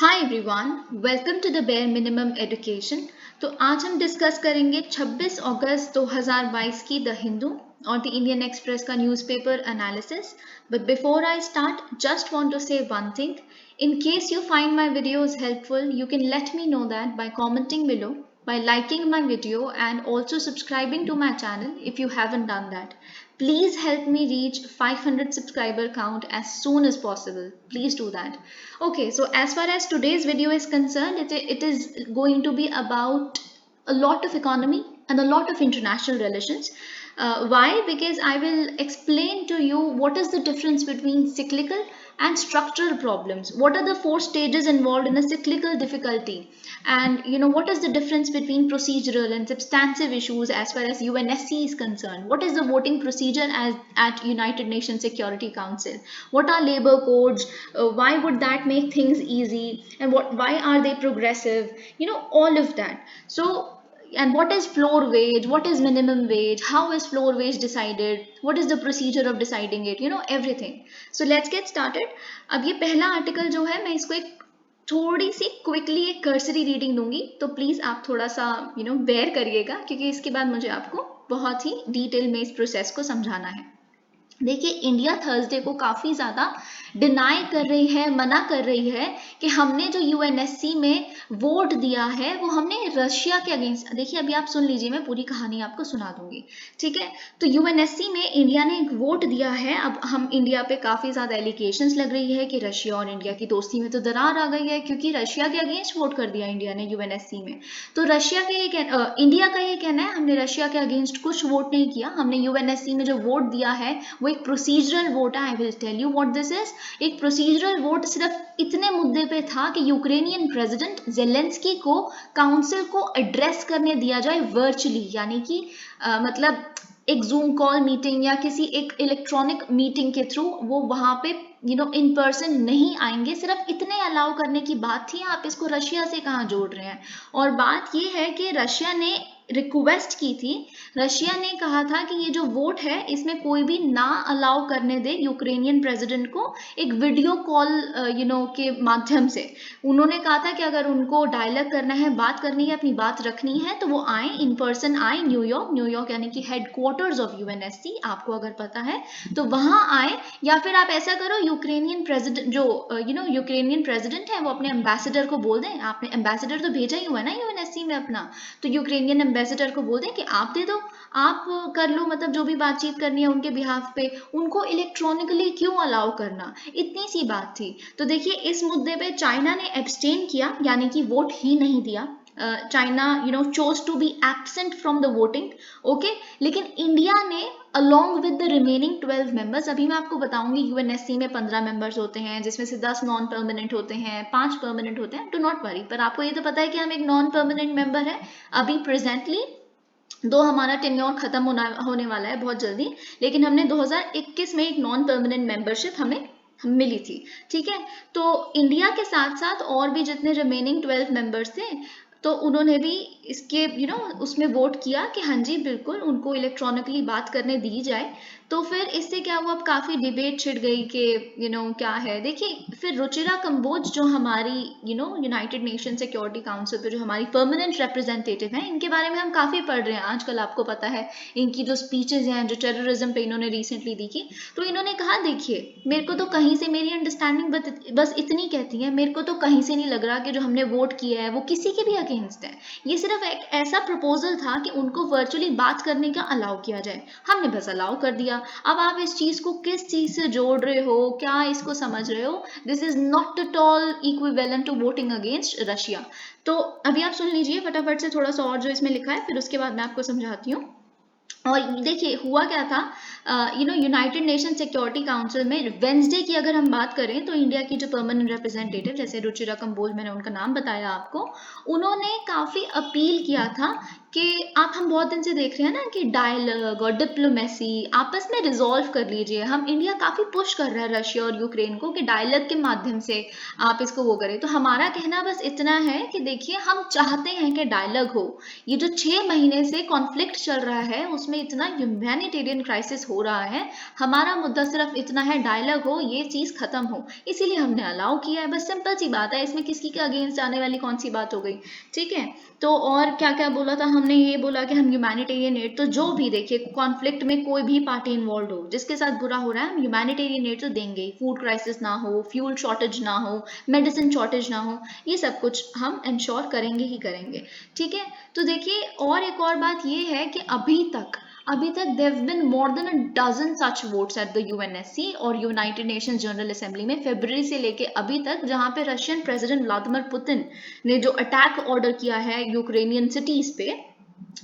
Hi everyone, welcome to the bare minimum education. तो आज हम डिस्कस करेंगे 26 अगस्त 2022 की द हिंदू और द इंडियन एक्सप्रेस का newspaper analysis. But before I start, just want to say one thing. In case you find my videos helpful, you can let me know that by commenting below, by liking my video and also subscribing to my channel if you haven't done that. Please help me reach 500 subscriber count as soon as possible. Please do that. Okay, so as far as today's video is concerned, it is going to be about a lot of economy and a lot of international relations. Why? Because I will explain to you what is the difference between cyclical and structural problems. What are the four stages involved in a cyclical difficulty? And what is the difference between procedural and substantive issues as far as UNSC is concerned? What is the voting procedure at United Nations Security Council? What are labor codes? Why would that make things easy? And why are they progressive? All of that. So, and what is floor wage, what is minimum wage, how is floor wage decided, what is the procedure of deciding it, everything. So let's get started. अब ये पहला article जो है, मैं इसको एक थोड़ी सी quickly एक कर्सरी रीडिंग दूंगी, तो प्लीज आप थोड़ा सा बेयर करिएगा, क्योंकि इसके बाद मुझे आपको बहुत ही डिटेल में इस प्रोसेस को समझाना है. देखिए, इंडिया थर्सडे को काफ़ी ज़्यादा डिनाई कर रही है, मना कर रही है कि हमने जो यूएनएससी में वोट दिया है वो हमने रशिया के अगेंस्ट. देखिए, अभी आप सुन लीजिए, मैं पूरी कहानी आपको सुना दूंगी, ठीक है. तो यूएनएससी में इंडिया ने एक वोट दिया है. अब हम इंडिया पे काफ़ी ज़्यादा एलिगेशंस लग रही है कि रशिया और इंडिया की दोस्ती में तो दरार आ गई है, क्योंकि रशिया के अगेंस्ट वोट कर दिया इंडिया ने यूएनएससी में. तो रशिया के इंडिया का ये कहना है, हमने रशिया के अगेंस्ट कुछ वोट नहीं किया, हमने यूएनएससी में जो वोट दिया है वो एक प्रोसीजरल वोट है. I will tell you what this is. एक प्रोसीजरल वोट सिर्फ इतने मुद्दे पे था कि यूक्रेनियन प्रेसिडेंट जेलेंस्की को काउंसिल को एड्रेस करने दिया जाए वर्चुअली, यानी कि मतलब एक जूम कॉल मीटिंग या किसी एक इलेक्ट्रॉनिक मीटिंग के थ्रू वो वहां पे इन पर्सन नहीं आएंगे. सिर्फ इतने अलाउ करने की बात थी. आप इसको रशिया से कहाँ जोड़ रहे हैं? और बात ये है कि रशिया ने रिक्वेस्ट की थी, रशिया ने कहा था कि ये जो वोट है इसमें कोई भी ना अलाउ करने दे यूक्रेनियन प्रेसिडेंट को एक वीडियो कॉल के माध्यम से. उन्होंने कहा था कि अगर उनको डायलॉग करना है, बात करनी है, अपनी बात रखनी है, तो वो आए, इन पर्सन आए न्यूयॉर्क यानी कि हेडक्वार्टर्स ऑफ यूएनएससी, आपको अगर पता है तो वहां आए. या फिर आप ऐसा करो, यूक्रेनियन प्रेसिडेंट जो यूक्रेनियन प्रेसिडेंट है वो अपने एम्बेसडर को बोल दें. आपने एम्बेसडर तो भेजा ही हुआ है ना यूएनएससी में अपना, तो यूक्रेनियन एम्बेसडर को बोल दें कि आप दे दो, आप कर लो, मतलब जो भी बातचीत करनी है उनके बिहाफ पे. उनको इलेक्ट्रॉनिकली क्यों अलाउ करना, इतनी सी बात थी. तो देखिए, इस मुद्दे पे चाइना ने एब्सटेन किया, यानी कि वोट ही नहीं दिया. China chose to be absent from the voting. Okay, लेकिन इंडिया ने along with the remaining 12 members, अभी मैं आपको बताऊंगी यूएनएससी में 15 मेंबर्स होते हैं, जिसमें से 10 नॉन परमानेंट होते हैं, 5 परमानेंट होते हैं. डू नॉट वरी, पर आपको ये तो पता है कि हम एक नॉन परमानेंट मेंबर है अभी प्रेजेंटली, दो हमारा टेन्योर खत्म होने वाला है बहुत जल्दी, लेकिन हमने 2021 में एक नॉन परमानेंट मेंबरशिप हमें मिली थी, ठीक है. तो इंडिया के साथ साथ और भी जितने रिमेनिंग 12 मेंबर्स थे, तो उन्होंने भी इसके उसमें वोट किया कि हाँ जी बिल्कुल उनको इलेक्ट्रॉनिकली बात करने दी जाए. तो फिर इससे क्या हुआ, अब काफ़ी डिबेट छिड़ गई कि क्या है. देखिए, फिर रुचिरा कंबोज जो हमारी यूनाइटेड नेशन सिक्योरिटी काउंसिल पे जो हमारी परमानेंट रिप्रेजेंटेटिव हैं, इनके बारे में हम काफ़ी पढ़ रहे हैं आजकल, आपको पता है. इनकी जो स्पीचेज हैं जो टेररिज्म पे इन्होंने रिसेंटली दी थी, तो इन्होंने कहा, देखिए मेरे को तो कहीं से, मेरी अंडरस्टैंडिंग बस इतनी कहती है, मेरे को तो कहीं से नहीं लग रहा कि जो हमने वोट किया है वो किसी के भी अगेंस्ट है. ये सिर्फ एक ऐसा प्रपोजल था कि उनको वर्चुअली बात करने का अलाउ किया जाए, हमने बस अलाउ कर दिया. अब आप इस चीज को किस चीज से जोड़ रहे हो, क्या इसको समझ रहे हो? This is not at all equivalent to voting against Russia. तो अभी आप सुन लीजिए फटाफट से थोड़ा सा और जो इसमें लिखा है, फिर उसके बाद मैं आपको समझाती हूँ. और देखिए हुआ क्या था, यूनाइटेड नेशन सिक्योरिटी काउंसिल में वेंसडे की अगर हम बात करें, तो इंडिया की जो परमानेंट रिप्रेजेंटेटिव, जैसे रुचिरा कंबोज, मैंने उनका नाम बताया आपको, उन्होंने काफ़ी अपील किया था कि हम बहुत दिन से देख रहे हैं ना कि डायलॉग और डिप्लोमेसी आपस में रिजॉल्व कर लीजिए। हम इंडिया काफी पुश कर रहा है रशिया और यूक्रेन को कि डायलॉग के माध्यम से आप इसको वो करें। तो हमारा कहना बस इतना है कि देखिए, हम चाहते हैं कि डायलॉग हो। ये जो 6 महीने से कॉन्फ्लिक्ट चल रहा है उसमें इतना ह्यूमैनिटेरियन क्राइसिस हो रहा है, हमारा मुद्दा सिर्फ इतना है डायलॉग हो, ये चीज खत्म हो, इसीलिए हमने अलाउ किया है। बस सिंपल सी बात है, इसमें किसी के अगेंस्ट आने वाली कौन सी बात हो गई। ठीक है, तो और क्या क्या बोला था हमने, ये बोला कि हम ह्यूमैनिटेरियन एड, तो जो भी देखिए कॉन्फ्लिक्ट में कोई भी पार्टी इन्वॉल्व हो, जिसके साथ बुरा हो रहा है, हम ह्यूमैनिटेरियन एड तो देंगे ही। फूड क्राइसिस ना हो, फ्यूल शॉर्टेज ना हो, मेडिसिन शॉर्टेज ना हो, ये सब कुछ हम इंश्योर करेंगे ही करेंगे। ठीक है, तो देखिए और एक और बात ये है कि अभी तक they've been more than a dozen such votes at the UNSC और यूनाइटेड नेशंस जनरल असेंबली में, फरवरी से लेके अभी तक, जहां पे रशियन प्रेसिडेंट व्लादिमीर पुतिन ने जो अटैक ऑर्डर किया है यूक्रेनियन सिटीज पे,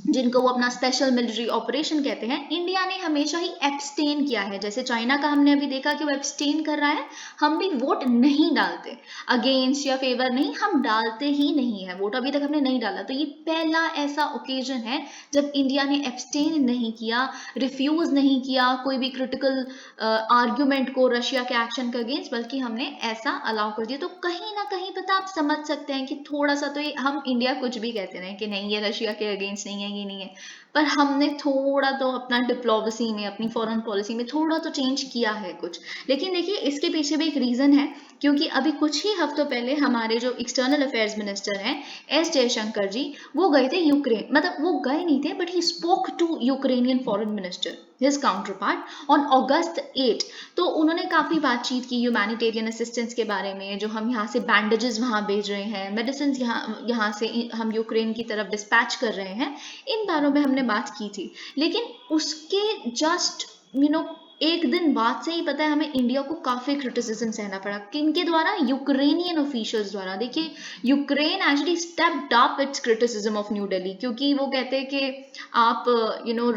जिनको वो अपना स्पेशल मिलिट्री ऑपरेशन कहते हैं, इंडिया ने हमेशा ही एब्सटेन किया है। जैसे चाइना का हमने अभी देखा कि वो एब्सटेन कर रहा है, हम भी वोट नहीं डालते, अगेंस्ट या फेवर नहीं, हम डालते ही नहीं है वोट, अभी तक हमने नहीं डाला। तो ये पहला ऐसा ओकेजन है जब इंडिया ने एब्सटेन नहीं किया, रिफ्यूज नहीं किया कोई भी क्रिटिकल आर्ग्यूमेंट को रशिया के एक्शन के अगेंस्ट, बल्कि हमने ऐसा अलाउ कर दिया। तो कहीं ना कहीं पता आप समझ सकते हैं कि थोड़ा सा तो ये, हम इंडिया कुछ भी कहते रहे कि नहीं ये रशिया के अगेंस्ट नहीं है, ये नहीं है, पर हमने थोड़ा तो अपना डिप्लोमेसी में, अपनी फॉरेन पॉलिसी में थोड़ा तो चेंज किया है कुछ। लेकिन देखिए इसके पीछे भी एक रीजन है, क्योंकि अभी कुछ ही हफ्तों पहले हमारे जो एक्सटर्नल अफेयर्स मिनिस्टर हैं एस जयशंकर जी, वो गए थे यूक्रेन, मतलब वो गए नहीं थे but he spoke to Ukrainian foreign minister his counterpart on August 8। तो उन्होंने काफ़ी बातचीत की ह्यूमैनिटेरियन असिस्टेंस के बारे में, जो हम यहाँ से बैंडेजेस वहाँ भेज रहे हैं, मेडिसिन यहाँ से हम यूक्रेन की तरफ डिस्पैच कर रहे हैं, इन बारों में हमने बात की थी। लेकिन उसके जस्ट एक दिन बाद से ही पता है हमें इंडिया को काफ़ी क्रिटिसिज्म सहना पड़ा, किनके द्वारा, यूक्रेनियन ऑफिशियल्स द्वारा। देखिए Ukraine actually stepped up it's criticism of new Delhi, क्योंकि वो कहते हैं कि आप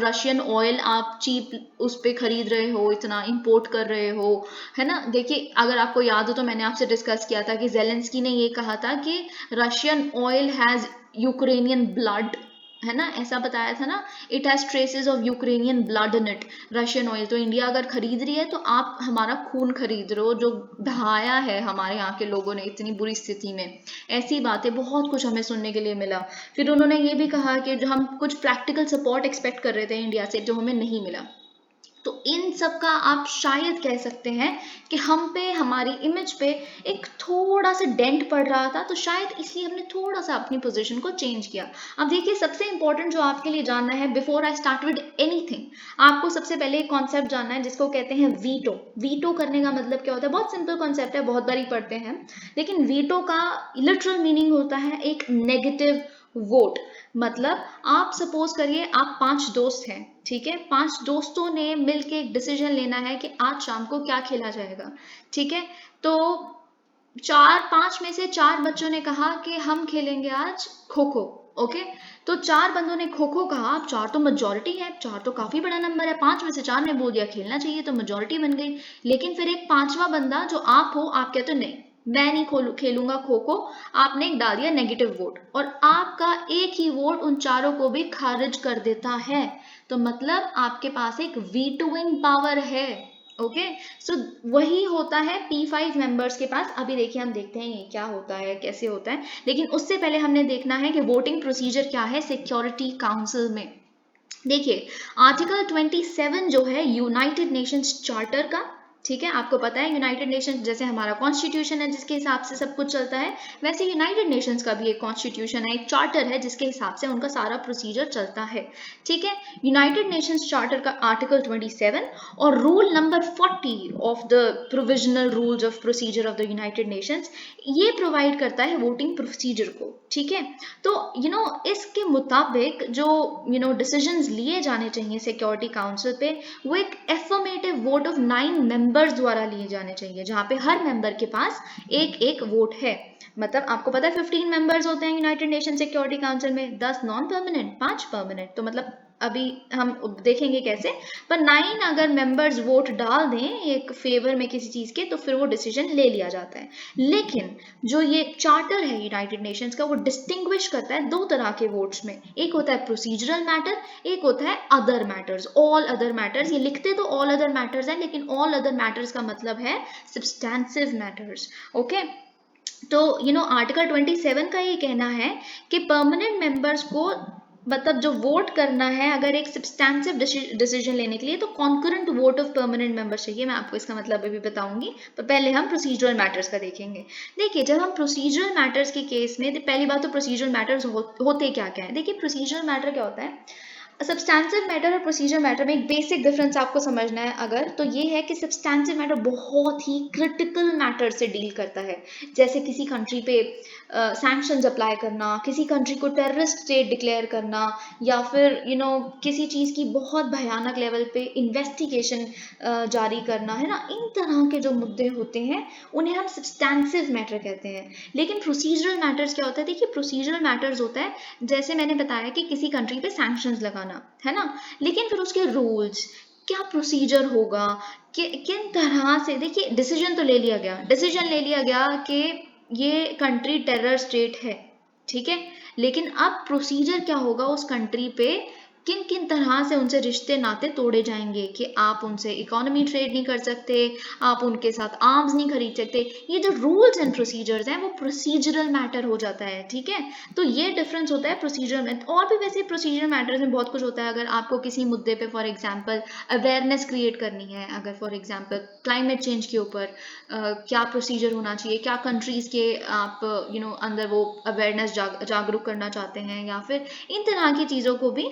रशियन ऑयल आप चीप उस पर खरीद रहे हो, इतना इंपोर्ट कर रहे हो, है ना। देखिए अगर आपको याद हो तो मैंने आपसे डिस्कस किया था कि जेलेंस्की ने ये कहा था कि Russian oil has Ukrainian blood, है ना, ऐसा बताया था ना, it has traces of Ukrainian blood in it, Russian oil. तो इंडिया अगर खरीद रही है तो आप हमारा खून खरीद रहे हो, जो बहाया है हमारे यहाँ के लोगों ने इतनी बुरी स्थिति में। ऐसी बातें बहुत कुछ हमें सुनने के लिए मिला। फिर उन्होंने ये भी कहा कि जो हम कुछ प्रैक्टिकल सपोर्ट एक्सपेक्ट कर रहे थे इंडिया से, जो हमें नहीं मिला। तो इन सब का आप शायद कह सकते हैं कि हम पे, हमारी इमेज पे एक थोड़ा सा डेंट पड़ रहा था, तो शायद इसलिए हमने थोड़ा सा अपनी पोजीशन को चेंज किया। अब देखिए सबसे इंपॉर्टेंट जो आपके लिए जानना है, before I start with anything, आपको सबसे पहले एक कॉन्सेप्ट जानना है जिसको कहते हैं वीटो। वीटो करने का मतलब क्या होता है, बहुत सिंपल कॉन्सेप्ट है, बहुत बारी पढ़ते हैं, लेकिन वीटो का लिटरल मीनिंग होता है एक नेगेटिव वोट। मतलब आप सपोज करिए आप 5 दोस्त हैं, ठीक है, 5 दोस्तों ने मिलके एक डिसीजन लेना है कि आज शाम को क्या खेला जाएगा। ठीक है, तो 5 में से 4 बच्चों ने कहा कि हम खेलेंगे आज खो खो। ओके, तो 4 बंदों ने खो खो कहा। अब 4 तो मेजोरिटी है, 4 तो काफी बड़ा नंबर है, 5 में से 4 ने बोल दिया खेलना चाहिए, तो मेजोरिटी बन गई। लेकिन फिर एक 5वां बंदा जो आप हो, आप कहते हो नहीं मैं नहीं खेलूंगा खो खो, आपने एक डाल दिया नेगेटिव वोट, और आपका एक ही वोट उन चारों को भी खारिज कर देता है। तो मतलब आपके पास एक वीटोइंग पावर है। ओके, सो वही होता है P5 मेंबर्स के पास। अभी देखिए हम देखते हैं ये क्या होता है, कैसे होता है, लेकिन उससे पहले हमने देखना है कि वोटिंग प्रोसीजर क्या है सिक्योरिटी काउंसिल में। देखिए आर्टिकल 27 जो है यूनाइटेड नेशंस चार्टर का, ठीक है, आपको पता है यूनाइटेड नेशंस जैसे हमारा कॉन्स्टिट्यूशन है जिसके हिसाब से सब कुछ चलता है, वैसे यूनाइटेड नेशंस का भी एक कॉन्स्टिट्यूशन है, एक चार्टर है जिसके हिसाब से उनका सारा प्रोसीजर चलता है। ठीक है, यूनाइटेड नेशंस चार्टर का आर्टिकल 27 और rule number 40 of the provisional rules of procedure of the United Nations, ये प्रोवाइड करता है वोटिंग प्रोसीजर को। ठीक है, तो इसके मुताबिक जो डिसीजंस लिए जाने चाहिए सिक्योरिटी काउंसिल पे, वो एक एफर्मेटिव वोट ऑफ 9 मेंबर्स द्वारा लिए जाने चाहिए, जहां पे हर मेंबर के पास एक एक वोट है। मतलब आपको पता है 15 मेंबर्स होते हैं यूनाइटेड नेशन सिक्योरिटी काउंसिल में, 10 नॉन परमानेंट, 5 परमानेंट, तो मतलब अभी हम देखेंगे कैसे, पर 9 अगर मेंबर्स वोट डाल दें एक फेवर में किसी चीज़ के, तो फिर वो डिसीजन ले लिया जाता है। लेकिन जो ये चार्टर है यूनाइटेड नेशंस का, वो डिस्टिंग्विश करता है दो तरह के वोट्स में। एक होता है प्रोसीजरल मैटर, एक होता है other matters, all other matters. ये लिखते तो ऑल अदर मैटर्स हैं, लेकिन ऑल अदर मैटर्स का मतलब है सब्सटेंसिव मैटर्स। ओके, तो आर्टिकल 27 का ये कहना है कि परमानेंट मेंबर्स को मतलब जो वोट करना है अगर एक सब्सटेंसिव डिसीजन लेने के लिए, तो concurrent vote of permanent members चाहिए। मैं आपको इसका मतलब अभी बताऊंगी, पर पहले हम प्रोसीजरल मैटर्स का देखेंगे। देखिए, जब हम प्रोसीजरल मैटर्स के केस में, पहली बात तो प्रोसीजरल मैटर्स होते क्या क्या है। देखिए, प्रोसीजरल मैटर क्या होता है, सब्सटेंसिव मैटर और प्रोसीजर मैटर में एक बेसिक डिफरेंस आपको समझना है अगर, तो ये है कि सब्सटेंसिव मैटर बहुत ही क्रिटिकल मैटर से डील करता है। जैसे किसी कंट्री पे सैंक्शंस अप्लाई करना, किसी कंट्री को टेररिस्ट स्टेट डिक्लेयर करना, या फिर किसी चीज़ की बहुत भयानक लेवल पे इन्वेस्टिगेशन जारी करना, है ना। इन तरह के जो मुद्दे होते हैं उन्हें हम सब्सटेंसिव मैटर कहते हैं। लेकिन प्रोसीजरल मैटर्स क्या होता है, देखिए प्रोसीजरल मैटर्स होता है जैसे मैंने बताया कि किसी कंट्री पे सैंक्शंस लगाना, है ना, लेकिन फिर उसके रूल्स क्या, प्रोसीजर होगा कि किन तरह से, देखिए डिसीजन तो ले लिया गया, डिसीजन ले लिया गया कि ये कंट्री टेरर स्टेट है, ठीक है, लेकिन अब प्रोसीजर क्या होगा उस कंट्री पे, किन किन तरह से उनसे रिश्ते नाते तोड़े जाएंगे, कि आप उनसे इकोनॉमी ट्रेड नहीं कर सकते, आप उनके साथ आर्म्स नहीं खरीद सकते। ये जो रूल्स एंड प्रोसीजर्स हैं वो प्रोसीजरल मैटर हो जाता है, ठीक है। तो ये डिफरेंस होता है प्रोसीजर में। और भी वैसे प्रोसीजर मैटर्स में बहुत कुछ होता है। अगर आपको किसी मुद्दे पे फॉर एग्जांपल अवेयरनेस क्रिएट करनी है, अगर फॉर एग्जांपल क्लाइमेट चेंज के ऊपर क्या प्रोसीजर होना चाहिए, क्या कंट्रीज के आप अंदर वो अवेयरनेस जागरूक करना चाहते हैं, या फिर इन तरह की चीज़ों को भी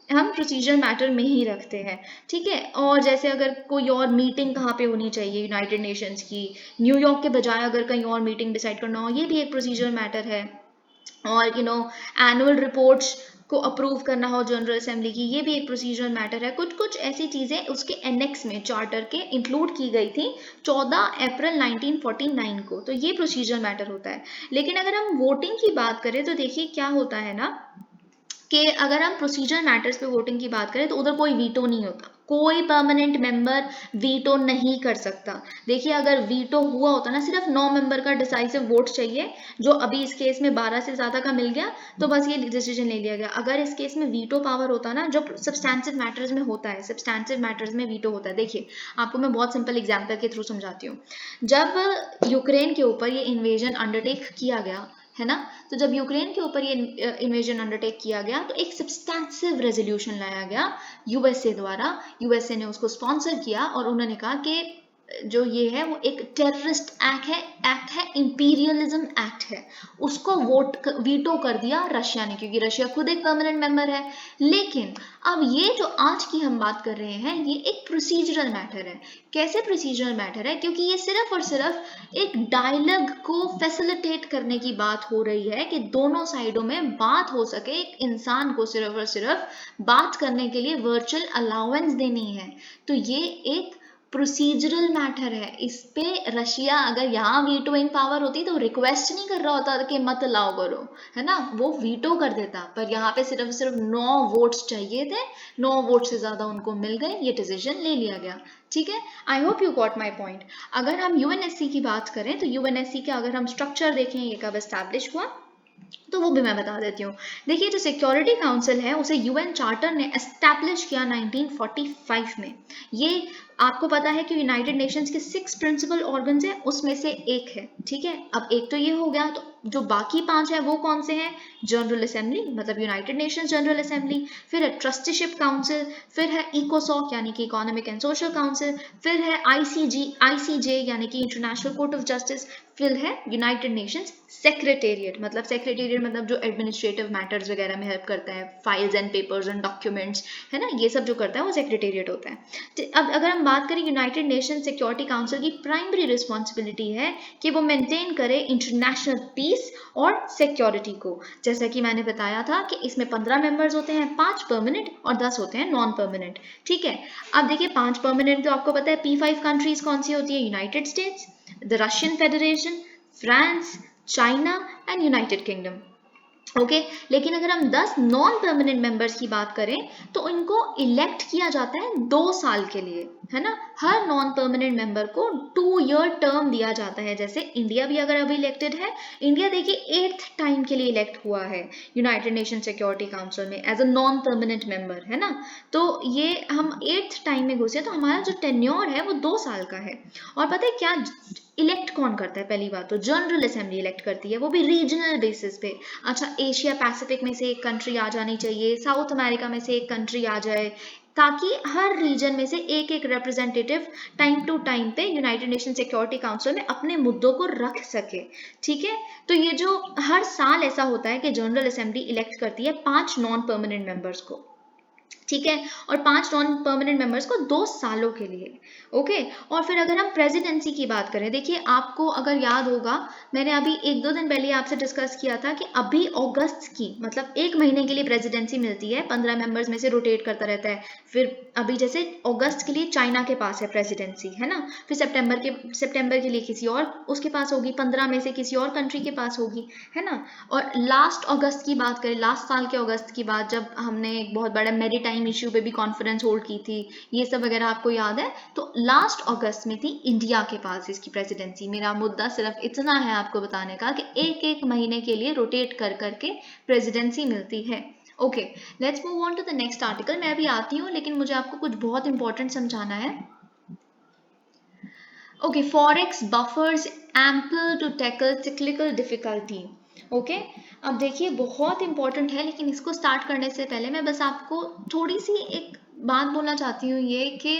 हम प्रोसीजर मैटर में ही रखते हैं, ठीक है। और जैसे अगर कोई और मीटिंग कहाँ पे होनी चाहिए यूनाइटेड नेशंस की, न्यूयॉर्क के बजाय अगर कहीं और मीटिंग डिसाइड करना हो, ये भी एक प्रोसीजर मैटर है। और एनुअल रिपोर्ट्स को अप्रूव करना हो जनरल असेंबली की, ये भी एक प्रोसीजरल मैटर है। कुछ कुछ ऐसी चीज़ें उसके एनेक्स में चार्टर के इंक्लूड की गई थी 14 अप्रैल 1949 को, तो ये प्रोसीजरल मैटर होता है। लेकिन अगर हम वोटिंग की बात करें तो देखिए क्या होता है ना, कि अगर हम प्रोसीजर मैटर्स पे वोटिंग की बात करें तो उधर कोई वीटो नहीं होता, कोई परमानेंट मेंबर वीटो नहीं कर सकता। देखिए, अगर वीटो हुआ होता ना, सिर्फ 9 मेंबर का डिसाइसिव वोट चाहिए, जो अभी इस केस में 12 से ज़्यादा का मिल गया तो बस ये डिसीजन ले लिया गया। अगर इस केस में वीटो पावर होता ना, जो सब्सटेंसिव मैटर्स में होता है, सब्सटेंसिव मैटर्स में वीटो होता है। देखिए, आपको मैं बहुत सिंपल एग्जाम्पल के थ्रू समझाती हूँ। जब यूक्रेन के ऊपर ये इन्वेजन अंडरटेक किया गया, है ना, तो जब यूक्रेन के ऊपर ये इन्वेजन अंडरटेक किया गया तो एक सब्सटेंसिव रेजोल्यूशन लाया गया यूएसए द्वारा। यूएसए ने उसको स्पॉन्सर किया और उन्होंने कहा कि जो ये है वो एक टेररिस्ट एक्ट है, इंपीरियलिज्म एक्ट है। उसको वीटो कर दिया रशिया ने, क्योंकि रशिया खुद एक परमानेंट मेंबर है। लेकिन अब ये जो आज की हम बात कर रहे हैं ये एक प्रोसीजरल मैटर है। कैसे प्रोसीजरल मैटर है, क्योंकि ये सिर्फ और सिर्फ एक डायलॉग को फैसिलिटेट करने की बात हो रही है कि दोनों साइडों में बात हो सके, एक इंसान को सिर्फ और सिर्फ बात करने के लिए वर्चुअल अलाउंस देनी है। तो ये एक प्रोसीजरल मैटर है। इस पे रशिया अगर यहाँ वीटोइंग पावर होती तो रिक्वेस्ट नहीं कर रहा होता कि मत अलाउ करो, है ना, वो वीटो कर देता। पर यहाँ पे सिर्फ सिर्फ 9 वोट्स चाहिए थे, 9 वोट से ज्यादा उनको मिल गए, ये डिसीजन ले लिया गया, ठीक है। I hope you got my point. अगर हम यूएनएससी की बात करें तो यूएनएससी का अगर हम स्ट्रक्चर देखें, ये कब एस्टैब्लिश हुआ, तो वो भी मैं बता देती हूँ। देखिए, जो सिक्योरिटी काउंसिल है उसे यूएन चार्टर ने एस्टैब्लिश किया 1945 में। ये आपको पता है कि यूनाइटेड नेशंस के 6 प्रिंसिपल ऑर्गन्स हैं, उसमें से एक है, ठीक है। अब एक तो ये हो गया, तो जो बाकी 5 है वो कौन से हैं, जनरल असेंबली मतलब यूनाइटेड नेशंस जनरल असेंबली, फिर है ट्रस्टीशिप काउंसिल, फिर है इकोसॉक यानी कि इकोनॉमिक एंड सोशल काउंसिल, फिर है आईसीजे यानी कि इंटरनेशनल कोर्ट ऑफ जस्टिस, फिर है यूनाइटेड नेशंस सेक्रेटेरिएट मतलब जो एडमिनिस्ट्रेटिव मैटर्स वगैरह में हेल्प करता है, files and papers and documents, है ना, ये सब जो करता है वो सेक्रेटेरिएट होता है। अब अगर हम बात करें यूनाइटेड नेशन सिक्योरिटी काउंसिल की प्राइमरी रिस्पॉन्सिबिलिटी है कि वो मेंटेन करे इंटरनेशनल पीस और सिक्योरिटी को। जैसा कि मैंने बताया था कि इसमें 15 मेंबर्स होते हैं, 5 परमानेंट और 10 होते हैं नॉन परमानेंट, ठीक है। अब देखिए, 5 परमानेंट तो आपको पता है P5 कंट्रीज कौन सी होती है, United states, the Russian federation, France, China and United kingdom. Okay लेकिन अगर हम 10 नॉन परमानेंट मेंबर्स की बात करें तो इनको इलेक्ट किया जाता है 2 साल के लिए, है ना। हर नॉन परमानेंट मेंबर को 2 ईयर टर्म दिया जाता है। जैसे इंडिया भी अगर अभी इलेक्टेड है, इंडिया देखिए 8th टाइम के लिए इलेक्ट हुआ है यूनाइटेड नेशन सिक्योरिटी काउंसिल में as a non permanent member, है ना। तो ये हम 8th टाइम में घुसे, तो हमारा जो टेन्योर है वो 2 साल का है। और पता है क्या इलेक्ट कौन करता है? पहली बात तो जनरल असेंबली इलेक्ट करती है, वो भी रीजनल बेसिस पे। अच्छा, एशिया पैसिफिक में से एक कंट्री आ जानी चाहिए, साउथ अमेरिका में से एक कंट्री आ जाए, ताकि हर रीजन में से एक एक रिप्रेजेंटेटिव टाइम टू टाइम पे यूनाइटेड नेशन सिक्योरिटी काउंसिल में अपने मुद्दों को रख सके। ठीक है, तो ये जो हर साल ऐसा होता है कि जनरल असेंबली इलेक्ट करती है 5 नॉन परमानेंट मेंबर्स को, ठीक है, और 5 नॉन परमानेंट मेंबर्स को 2 सालों के लिए। ओके, और फिर अगर हम प्रेसिडेंसी की बात करें, देखिए आपको अगर याद होगा, मैंने अभी 1-2 दिन पहले आपसे डिस्कस किया था कि अभी अगस्त की, मतलब 1 महीने के लिए प्रेसिडेंसी मिलती है, 15 मेंबर्स में से रोटेट करता रहता है। फिर अभी जैसे अगस्त के लिए चाइना के पास है प्रेसिडेंसी, है ना। फिर सितंबर के लिए किसी और उसके पास होगी, 15 में से किसी और कंट्री के पास होगी, है ना। और लास्ट अगस्त की बात करें, लास्ट साल के अगस्त की बात, जब हमने एक बहुत बड़ा मैरीटाइम इश्यू पे भी कॉन्फ्रेंस होल्ड की थी, ये सब वगैरह आपको याद है, तो लास्ट अगस्त में थी इंडिया के पास इसकी प्रेसिडेंसी। मेरा मुद्दा सिर्फ इतना है आपको बताने का कि एक एक महीने के लिए रोटेट कर करके प्रेसिडेंसी मिलती है। Okay, let's move on to the next article. मैं अभी आती हूँ, लेकिन मुझे आपको कुछ बहुत इंपॉर्टेंट समझाना है। Okay, forex buffers ample to tackle cyclical difficulty. Okay, अब देखिए बहुत इंपॉर्टेंट है, लेकिन इसको स्टार्ट करने से पहले मैं बस आपको थोड़ी सी एक बात बोलना चाहती हूँ, ये कि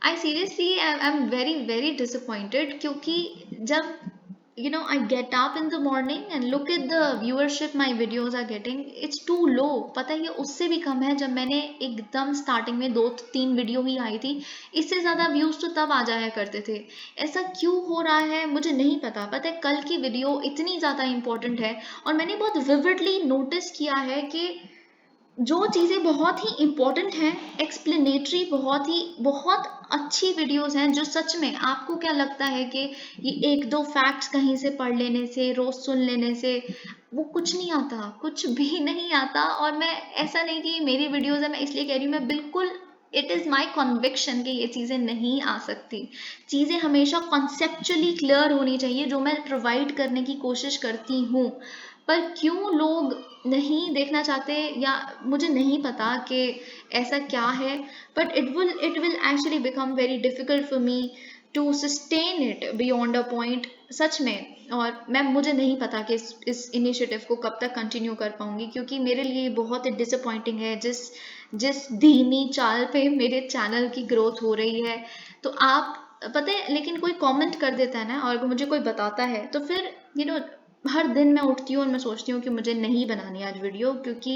I seriously I am very very disappointed, क्योंकि जब I get up in the morning and look at the viewership my videos are getting, it's too low। पता है, ये उससे भी कम है जब मैंने एकदम स्टार्टिंग में 2-3 वीडियो ही आई थी। इससे ज़्यादा व्यूज़ तो तब आ जाया करते थे। ऐसा क्यों हो रहा है मुझे नहीं पता। पता है, कल की वीडियो इतनी ज़्यादा इंपॉर्टेंट है, और मैंने बहुत विविडली नोटिस किया है कि जो चीज़ें बहुत ही इम्पोर्टेंट हैं, एक्सप्लेनेटरी, बहुत अच्छी वीडियोस हैं, जो सच में आपको क्या लगता है कि ये 1-2 फैक्ट्स कहीं से पढ़ लेने से, रोज सुन लेने से वो कुछ नहीं आता, कुछ भी नहीं आता। और मैं ऐसा नहीं कि मेरी वीडियोस है मैं इसलिए कह रही हूँ, मैं बिल्कुल इट इज़ माई कॉन्विक्शन कि ये चीज़ें नहीं आ सकती। चीज़ें हमेशा कॉन्सेप्चुअली क्लियर होनी चाहिए, जो मैं प्रोवाइड करने की कोशिश करती हूँ। पर क्यों लोग नहीं देखना चाहते, या मुझे नहीं पता कि ऐसा क्या है, but it will actually become very difficult for me to sustain it beyond a point, सच में। और मुझे नहीं पता कि इस इनिशिएटिव को कब तक कंटिन्यू कर पाऊंगी, क्योंकि मेरे लिए बहुत डिसअपॉइंटिंग है जिस जिस धीमी चाल पे मेरे चैनल की ग्रोथ हो रही है। तो आप, पता है, लेकिन कोई कमेंट कर देता है ना, और मुझे कोई बताता है, तो फिर हर दिन मैं उठती हूँ और मैं सोचती हूँ कि मुझे नहीं बनानी आज वीडियो, क्योंकि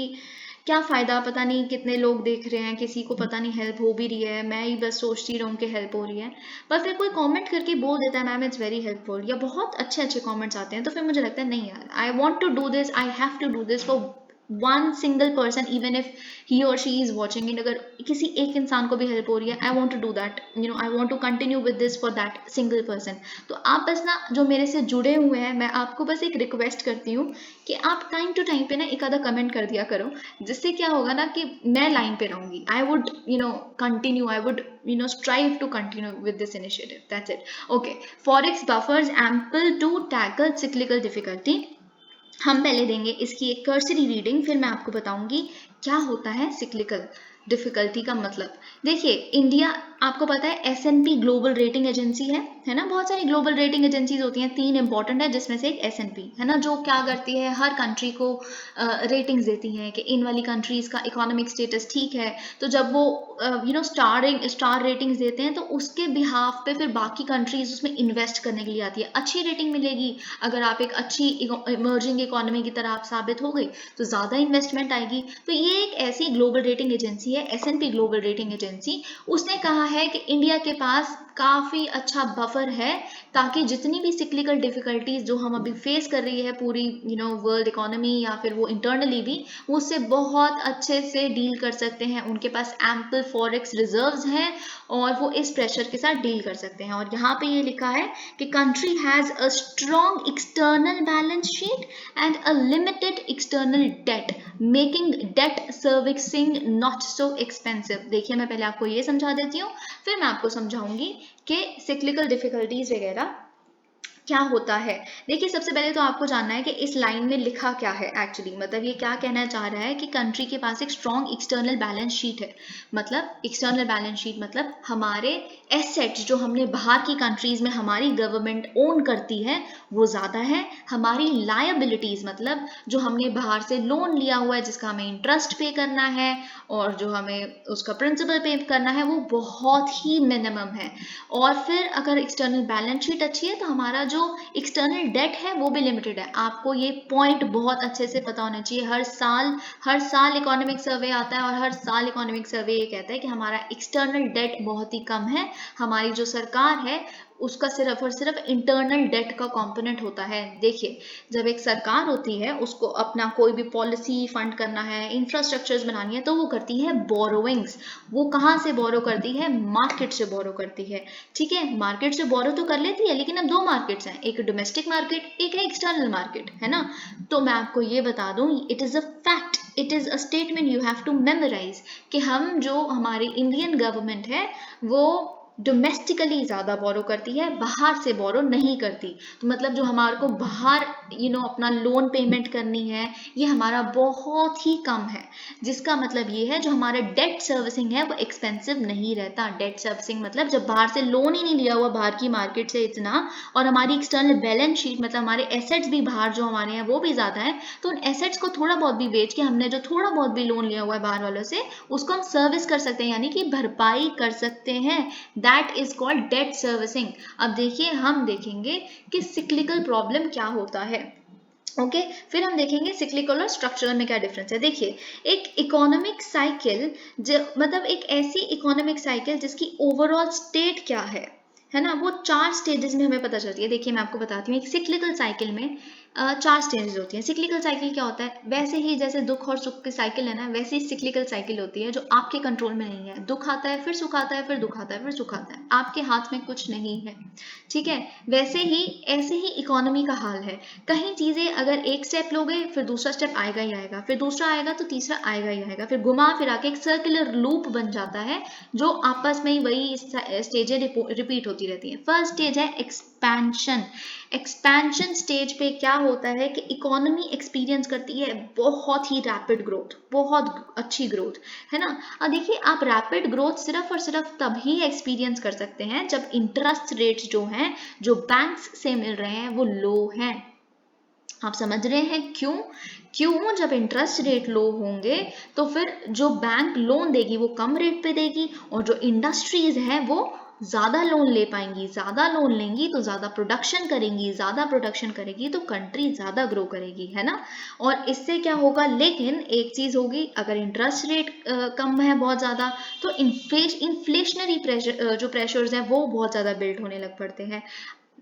क्या फ़ायदा, पता नहीं कितने लोग देख रहे हैं, किसी को पता नहीं हेल्प हो भी रही है, मैं ही बस सोचती रहूँ कि हेल्प हो रही है। पर फिर कोई कमेंट करके बोल देता है मैम इट्स वेरी हेल्पफुल, या बहुत अच्छे अच्छे कमेंट्स आते हैं, तो फिर मुझे लगता है नहीं यार, I want to do this, I have to do this for one single person, even if he और शी इज वॉचिंग इट। अगर किसी एक इंसान को भी हेल्प हो रही है, I want to do that, I want to continue with this for that single person. तो आप बस ना, जो मेरे से जुड़े हुए हैं, मैं आपको बस एक रिक्वेस्ट करती हूँ कि आप टाइम टू टाइम पे ना एक आधा कमेंट कर दिया करो, जिससे क्या होगा ना कि मैं लाइन पे रहूंगी। I would continue, I would strive to continue with this initiative, that's it। okay, forex buffers ample to tackle cyclical difficulty। हम पहले देंगे इसकी एक कर्सरी रीडिंग, फिर मैं आपको बताऊंगी क्या होता है सिक्लिकल डिफिकल्टी का मतलब। देखिए, इंडिया, आपको पता है S&P ग्लोबल रेटिंग एजेंसी है ना। बहुत सारी ग्लोबल रेटिंग एजेंसीज होती हैं, 3 इंपॉर्टेंट है, जिसमें से एक S&P है ना, जो क्या करती है, हर कंट्री को रेटिंग्स देती हैं कि इन वाली कंट्रीज का इकोनॉमिक स्टेटस ठीक है। तो जब वो स्टार रेटिंग्स देते हैं, तो उसके बिहाफ पे फिर बाकी कंट्रीज उसमें इन्वेस्ट करने के लिए आती है। अच्छी रेटिंग मिलेगी, अगर आप एक अच्छी इमर्जिंग इकोनॉमी की तरह आप साबित हो गई, तो ज़्यादा इन्वेस्टमेंट आएगी। तो ये एक ऐसी ग्लोबल रेटिंग एजेंसी है है S&P ग्लोबल रेटिंग एजेंसी, उसने कहा है कि इंडिया के पास काफ़ी अच्छा बफर है ताकि जितनी भी सिक्लिकल डिफिकल्टीज जो हम अभी फेस कर रही है पूरी वर्ल्ड इकोनॉमी या फिर वो इंटरनली भी, वो उससे बहुत अच्छे से डील कर सकते हैं। उनके पास एम्पल फॉरेक्स रिजर्व्स हैं और वो इस प्रेशर के साथ डील कर सकते हैं। और यहाँ पे ये लिखा है कि country has a strong external balance sheet and a limited external debt making debt servicing not so expensive. देखिए मैं पहले आपको ये समझा देती हूँ, फिर मैं आपको समझाऊंगी कि सिक्लिकल डिफिकल्टीज वगैरह क्या होता है। देखिए सबसे पहले तो आपको जानना है कि इस लाइन में लिखा क्या है एक्चुअली, मतलब ये क्या कहना चाह रहा है कि कंट्री के पास एक स्ट्रॉन्ग एक्सटर्नल बैलेंस शीट है। मतलब एक्सटर्नल बैलेंस शीट मतलब हमारे एसेट्स जो हमने बाहर की कंट्रीज में हमारी गवर्नमेंट ओन करती है वो ज़्यादा है। हमारी लायबिलिटीज़ मतलब जो हमने बाहर से लोन लिया हुआ है जिसका हमें इंटरेस्ट पे करना है और जो हमें उसका प्रिंसिपल पे करना है वो बहुत ही मिनिमम है। और फिर अगर एक्सटर्नल बैलेंस शीट अच्छी है तो हमारा जो एक्सटर्नल डेट है वो भी लिमिटेड है। आपको ये पॉइंट बहुत अच्छे से पता होना चाहिए। हर साल इकोनॉमिक सर्वे आता है और हर साल इकोनॉमिक सर्वे ये कहता है कि हमारा एक्सटर्नल डेट बहुत ही कम है। हमारी जो सरकार है उसका सिर्फ और सिर्फ इंटरनल डेट का कंपोनेंट होता है। देखिए जब एक सरकार होती है उसको अपना कोई भी पॉलिसी फंड करना है, इंफ्रास्ट्रक्चर्स बनानी है, तो वो करती है बोरोइंग्स। वो कहाँ से बोरो करती है? मार्केट से बोरो करती है। ठीक है, मार्केट से बोरो तो कर लेती है, लेकिन अब दो मार्केट्स हैं, एक डोमेस्टिक मार्केट, एक है एक्सटर्नल मार्केट, है ना। तो मैं आपको ये बता दूं, it is a fact, it is a statement you have to memorise कि हम जो हमारी इंडियन गवर्नमेंट है वो डोमेस्टिकली ज़्यादा बोरो करती है, बाहर से बोरो नहीं करती। तो मतलब जो हमारे को बाहर अपना लोन पेमेंट करनी है ये हमारा बहुत ही कम है, जिसका मतलब ये है जो हमारा डेट सर्विसिंग है वो एक्सपेंसिव नहीं रहता। डेट सर्विसिंग मतलब जब बाहर से लोन ही नहीं लिया हुआ बाहर की मार्केट से इतना, और हमारी एक्सटर्नल बैलेंस शीट मतलब हमारे एसेट्स भी बाहर जो हमारे हैं वो भी ज़्यादा है, तो उन एसेट्स को थोड़ा बहुत भी बेच के हमने जो थोड़ा बहुत भी लोन लिया हुआ है बाहर वालों से उसको हम सर्विस कर सकते हैं, यानी कि भरपाई कर सकते हैं। That is called debt servicing. अब देखिए हम देखेंगे कि सिक्लिकल प्रॉब्लम क्या होता है। ओके फिर हम देखेंगे सिक्लिकल और स्ट्रक्चरल में क्या डिफरेंस है। देखिए एक इकोनॉमिक साइकिल मतलब एक ऐसी इकोनॉमिक साइकिल जिसकी ओवरऑल स्टेट क्या है ना, वो 4 स्टेजेस में हमें पता चलती है। देखिए मैं आपको बताती हूँ, एक सिक्लिकल साइकिल में 4 स्टेजेस होती हैं। सिक्लिकल साइकिल क्या होता है? वैसे ही जैसे दुख और सुख की साइकिल है ना, वैसे ही सिक्लिकल साइकिल होती है जो आपके कंट्रोल में नहीं है। दुख आता है फिर सुख आता है, फिर दुख आता है फिर सुख आता है, आपके हाथ में कुछ नहीं है। ठीक है, वैसे ही ऐसे ही इकोनॉमी का हाल है। कहीं चीज़ें अगर एक स्टेप लोगे फिर दूसरा स्टेप आएगा ही आएगा, फिर दूसरा आएगा तो तीसरा आएगा ही आएगा, फिर घुमा फिरा के एक सर्कुलर लूप बन जाता है जो आपस में ही वही स्टेजें रिपीट होती रहती हैं। फर्स्ट स्टेज है एक्सपेंशन। एक्सपेंशन स्टेज पे क्या होता है कि इकोनॉमी एक्सपीरियंस करती है बहुत ही रैपिड ग्रोथ, बहुत अच्छी ग्रोथ, है ना। अब देखिए आप रैपिड ग्रोथ सिर्फ और सिर्फ तभी एक्सपीरियंस कर सकते हैं जब इंटरेस्ट रेट्स जो हैं जो बैंक्स से मिल रहे हैं वो लो हैं। आप समझ रहे हैं क्यों? जब इंटरेस्ट रेट लो होंगे तो फिर जो बैंक लोन देगी वो कम रेट पे देगी और जो इंडस्ट्रीज हैं वो ज़्यादा लोन ले पाएंगी। ज़्यादा लोन लेंगी तो ज़्यादा प्रोडक्शन करेंगी, ज़्यादा प्रोडक्शन करेगी तो कंट्री ज़्यादा ग्रो करेगी, है ना। और इससे क्या होगा, लेकिन एक चीज़ होगी, अगर इंटरेस्ट रेट कम है बहुत ज़्यादा तो इन्फ्लेशनरी प्रेशर जो प्रेशर्स हैं वो बहुत ज़्यादा बिल्ड होने लग पड़ते हैं।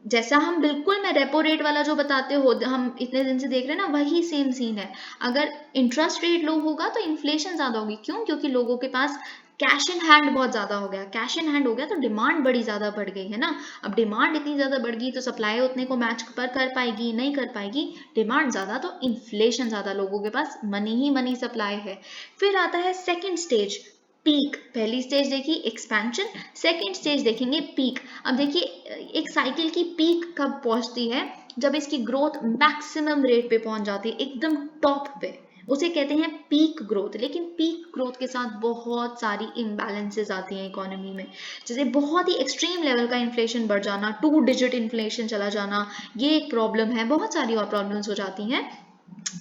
जैसा हम बिल्कुल मैं रेपो रेट वाला जो बताते हो हम इतने दिन से देख रहे हैं ना, वही सेम सीन है। अगर इंटरेस्ट रेट लो होगा तो इन्फ्लेशन ज़्यादा होगी। क्यों? क्योंकि लोगों के पास कैश इन हैंड बहुत ज़्यादा हो गया। कैश इन हैंड हो गया तो डिमांड बड़ी ज़्यादा बढ़ गई, है ना। अब डिमांड इतनी ज़्यादा बढ़ गई तो सप्लाई उतने को मैच कर पाएगी नहीं कर पाएगी। डिमांड ज़्यादा तो इन्फ्लेशन ज़्यादा, लोगों के पास मनी ही मनी सप्लाई है। फिर आता है सेकेंड स्टेज, पीक। पहली स्टेज देखी एक्सपेंशन, सेकेंड स्टेज देखेंगे पीक। अब देखिए एक साइकिल की पीक कब पहुंचती है? जब इसकी ग्रोथ मैक्सिमम रेट पे पहुंच जाती है, एकदम टॉप पे, उसे कहते हैं पीक ग्रोथ। लेकिन पीक ग्रोथ के साथ बहुत सारी इम्बैलेंसेस आती हैं इकोनॉमी में, जैसे बहुत ही एक्सट्रीम लेवल का इन्फ्लेशन बढ़ जाना, 2 डिजिट इन्फ्लेशन चला जाना, ये एक प्रॉब्लम है। बहुत सारी और प्रॉब्लम्स हो जाती हैं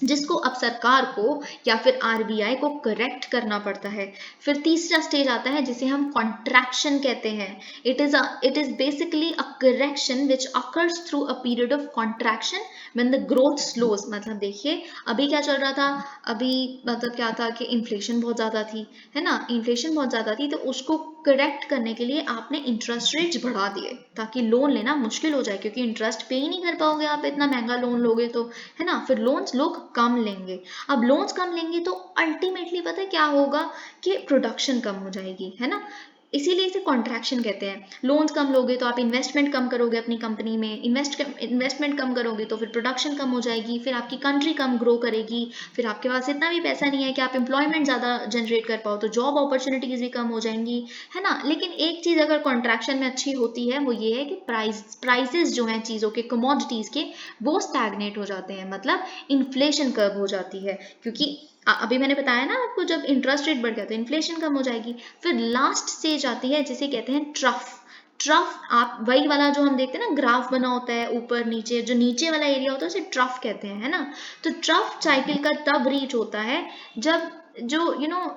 जिसको अब सरकार को या फिर आरबीआई को करेक्ट करना पड़ता है। फिर तीसरा स्टेज आता है जिसे हम कॉन्ट्रैक्शन कहते हैं। It is basically a correction which occurs through a period of contraction when the growth slows, मतलब देखिए अभी क्या चल रहा था, अभी मतलब क्या था कि इन्फ्लेशन बहुत ज़्यादा थी, है ना, इन्फ्लेशन बहुत ज़्यादा थी, तो उसको करेक्ट करने के लिए आपने इंटरेस्ट रेट्स बढ़ा दिए ताकि लोन लेना मुश्किल हो जाए, क्योंकि इंटरेस्ट पे ही नहीं कर पाओगे आप इतना महंगा लोन लोगे तो, है ना, फिर लोन्स लोग कम लेंगे। अब लोन्स कम लेंगे तो अल्टीमेटली पता है क्या होगा कि प्रोडक्शन कम हो जाएगी, है ना, इसीलिए इसे कॉन्ट्रैक्शन कहते हैं। लोन्स कम लोगे तो आप इन्वेस्टमेंट कम करोगे अपनी कंपनी में, इन्वेस्टमेंट कम करोगे तो फिर प्रोडक्शन कम हो जाएगी, फिर आपकी कंट्री कम ग्रो करेगी, फिर आपके पास इतना भी पैसा नहीं है कि आप एम्प्लॉयमेंट ज़्यादा जनरेट कर पाओ, तो जॉब अपॉर्चुनिटीज़ भी कम हो जाएंगी, है ना। लेकिन एक चीज़ अगर कॉन्ट्रैक्शन में अच्छी होती है वो ये है कि प्राइसेस जो हैं चीज़ों के, कमोडिटीज़ के, वो स्टैग्नेट हो जाते हैं, मतलब इन्फ्लेशन कर्व हो जाती है, क्योंकि अभी मैंने बताया ना आपको, जब इंटरेस्ट रेट बढ़ गया तो इन्फ्लेशन कम हो जाएगी। फिर लास्ट स्टेज आती है जिसे कहते हैं ट्रफ। ट्रफ, आप वही वाला जो हम देखते हैं ना, ग्राफ बना होता है ऊपर नीचे, जो नीचे वाला एरिया होता है उसे ट्रफ कहते हैं, है ना। तो ट्रफ साइकिल का तब रीच होता है जब जो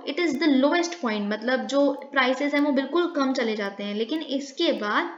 it is the lowest point, मतलब जो प्राइसेस हैं वो बिल्कुल कम चले जाते हैं, लेकिन इसके बाद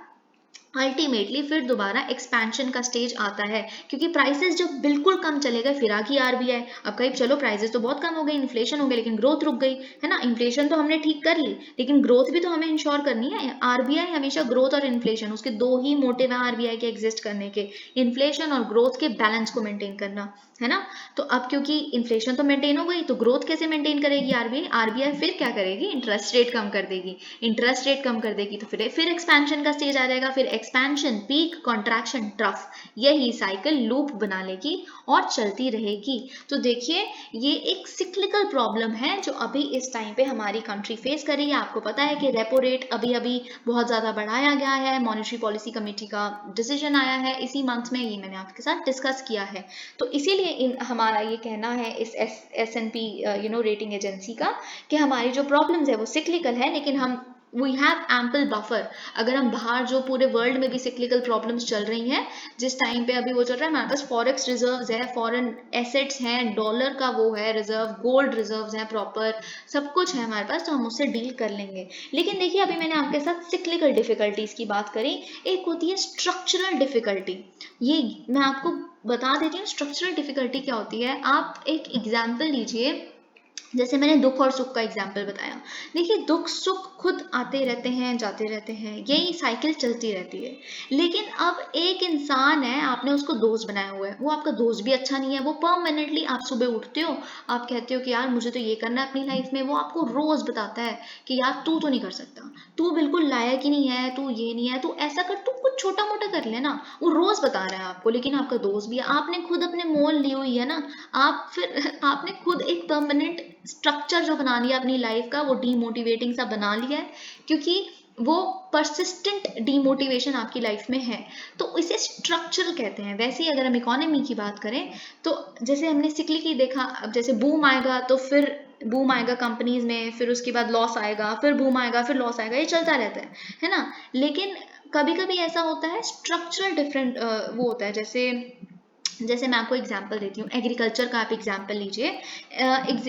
अल्टीमेटली फिर दोबारा एक्सपेंशन का स्टेज आता है, क्योंकि प्राइसेस जब बिल्कुल कम चले गए फिर आ गई आरबीआई। अब कहीं चलो प्राइसेस तो बहुत कम हो गई, इन्फ्लेशन हो गया, लेकिन ग्रोथ रुक गई, है ना। इन्फ्लेशन तो हमने ठीक कर ली, लेकिन ग्रोथ भी तो हमें इंश्योर करनी है। आरबीआई हमेशा ग्रोथ और इन्फ्लेशन, उसके दो ही मोटिव हैं आरबीआई के एग्जिस्ट करने के, इन्फ्लेशन और ग्रोथ के बैलेंस को मेंटेन करना, है ना। तो अब क्योंकि इन्फ्लेशन तो मेंटेन हो गई, तो ग्रोथ कैसे मेंटेन करेगी आरबीआई? आरबीआई फिर क्या करेगी? इंटरेस्ट रेट कम कर देगी। इंटरेस्ट रेट कम कर देगी तो फिर एक्सपेंशन का स्टेज आ जाएगा, फिर एक्सपेंशन, पीक, कॉन्ट्रैक्शन, ट्रफ, यही साइकिल लूप बना लेगी और चलती रहेगी। तो देखिए ये एक सिक्लिकल प्रॉब्लम है जो अभी इस टाइम पे हमारी कंट्री फेस कर रही है। आपको पता है कि रेपो रेट अभी अभी बहुत ज़्यादा बढ़ाया गया है, मॉनेटरी पॉलिसी कमेटी का डिसीजन आया है इसी मंथ में, ये मैंने आपके साथ डिस्कस किया है। तो इसीलिए हमारा ये कहना है इस S&P रेटिंग एजेंसी का कि हमारी जो प्रॉब्लम्स है वो सिक्लिकल है, लेकिन हम वी हैव एम्पल बफर। अगर हम बाहर जो पूरे वर्ल्ड में भी सिक्लिकल प्रॉब्लम्स चल रही हैं, जिस टाइम पे अभी वो चल रहा है, हमारे पास फॉरेक्स रिजर्व्स है, फॉरेन एसेट्स हैं, डॉलर का वो है रिजर्व, गोल्ड रिजर्व्स हैं प्रॉपर, सब कुछ है हमारे पास, तो हम उससे डील कर लेंगे। लेकिन देखिए अभी मैंने आपके साथ सिक्लिकल डिफिकल्टीज की बात करी, एक होती है स्ट्रक्चरल डिफिकल्टी। ये मैं आपको बता देती हूँ स्ट्रक्चरल डिफिकल्टी क्या होती है। आप एक एग्जाम्पल लीजिए, जैसे मैंने दुख और सुख का एग्जाम्पल बताया। देखिए दुख सुख खुद आते रहते हैं जाते रहते हैं, यही साइकिल चलती रहती है। लेकिन अब एक इंसान है, आपने उसको दोस्त बनाया हुआ है, वो आपका दोस्त भी अच्छा नहीं है, वो परमानेंटली, आप सुबह उठते हो, आप कहते हो कि यार मुझे तो ये करना है अपनी लाइफ में, वो आपको रोज बताता है कि यार तू तो नहीं कर सकता, तू बिल्कुल लायक ही नहीं है, तू ये नहीं है, तू ऐसा कर, तू कुछ छोटा मोटा कर लेना। वो रोज बता रहा है आपको, लेकिन आपका दोस्त भी है, आपने खुद अपने मोल ली हुई है ना। आप फिर आपने खुद एक परमानेंट स्ट्रक्चर जो बना लिया अपनी लाइफ का, वो डीमोटिवेटिंग सा बना लिया है, क्योंकि वो परसिस्टेंट डीमोटिवेशन आपकी लाइफ में है, तो इसे स्ट्रक्चरल कहते हैं। वैसे ही अगर हम इकोनॉमी की बात करें तो जैसे हमने सिक्लिकली देखा, अब जैसे बूम आएगा तो फिर बूम आएगा कंपनीज में, फिर उसके बाद लॉस आएगा, फिर बूम आएगा, फिर लॉस आएगा, ये चलता रहता है ना। लेकिन कभी कभी ऐसा होता है स्ट्रक्चरल डिफरेंट वो होता है, जैसे जैसे मैं आपको एग्जांपल देती हूँ, एग्रीकल्चर का आप एग्जांपल लीजिए।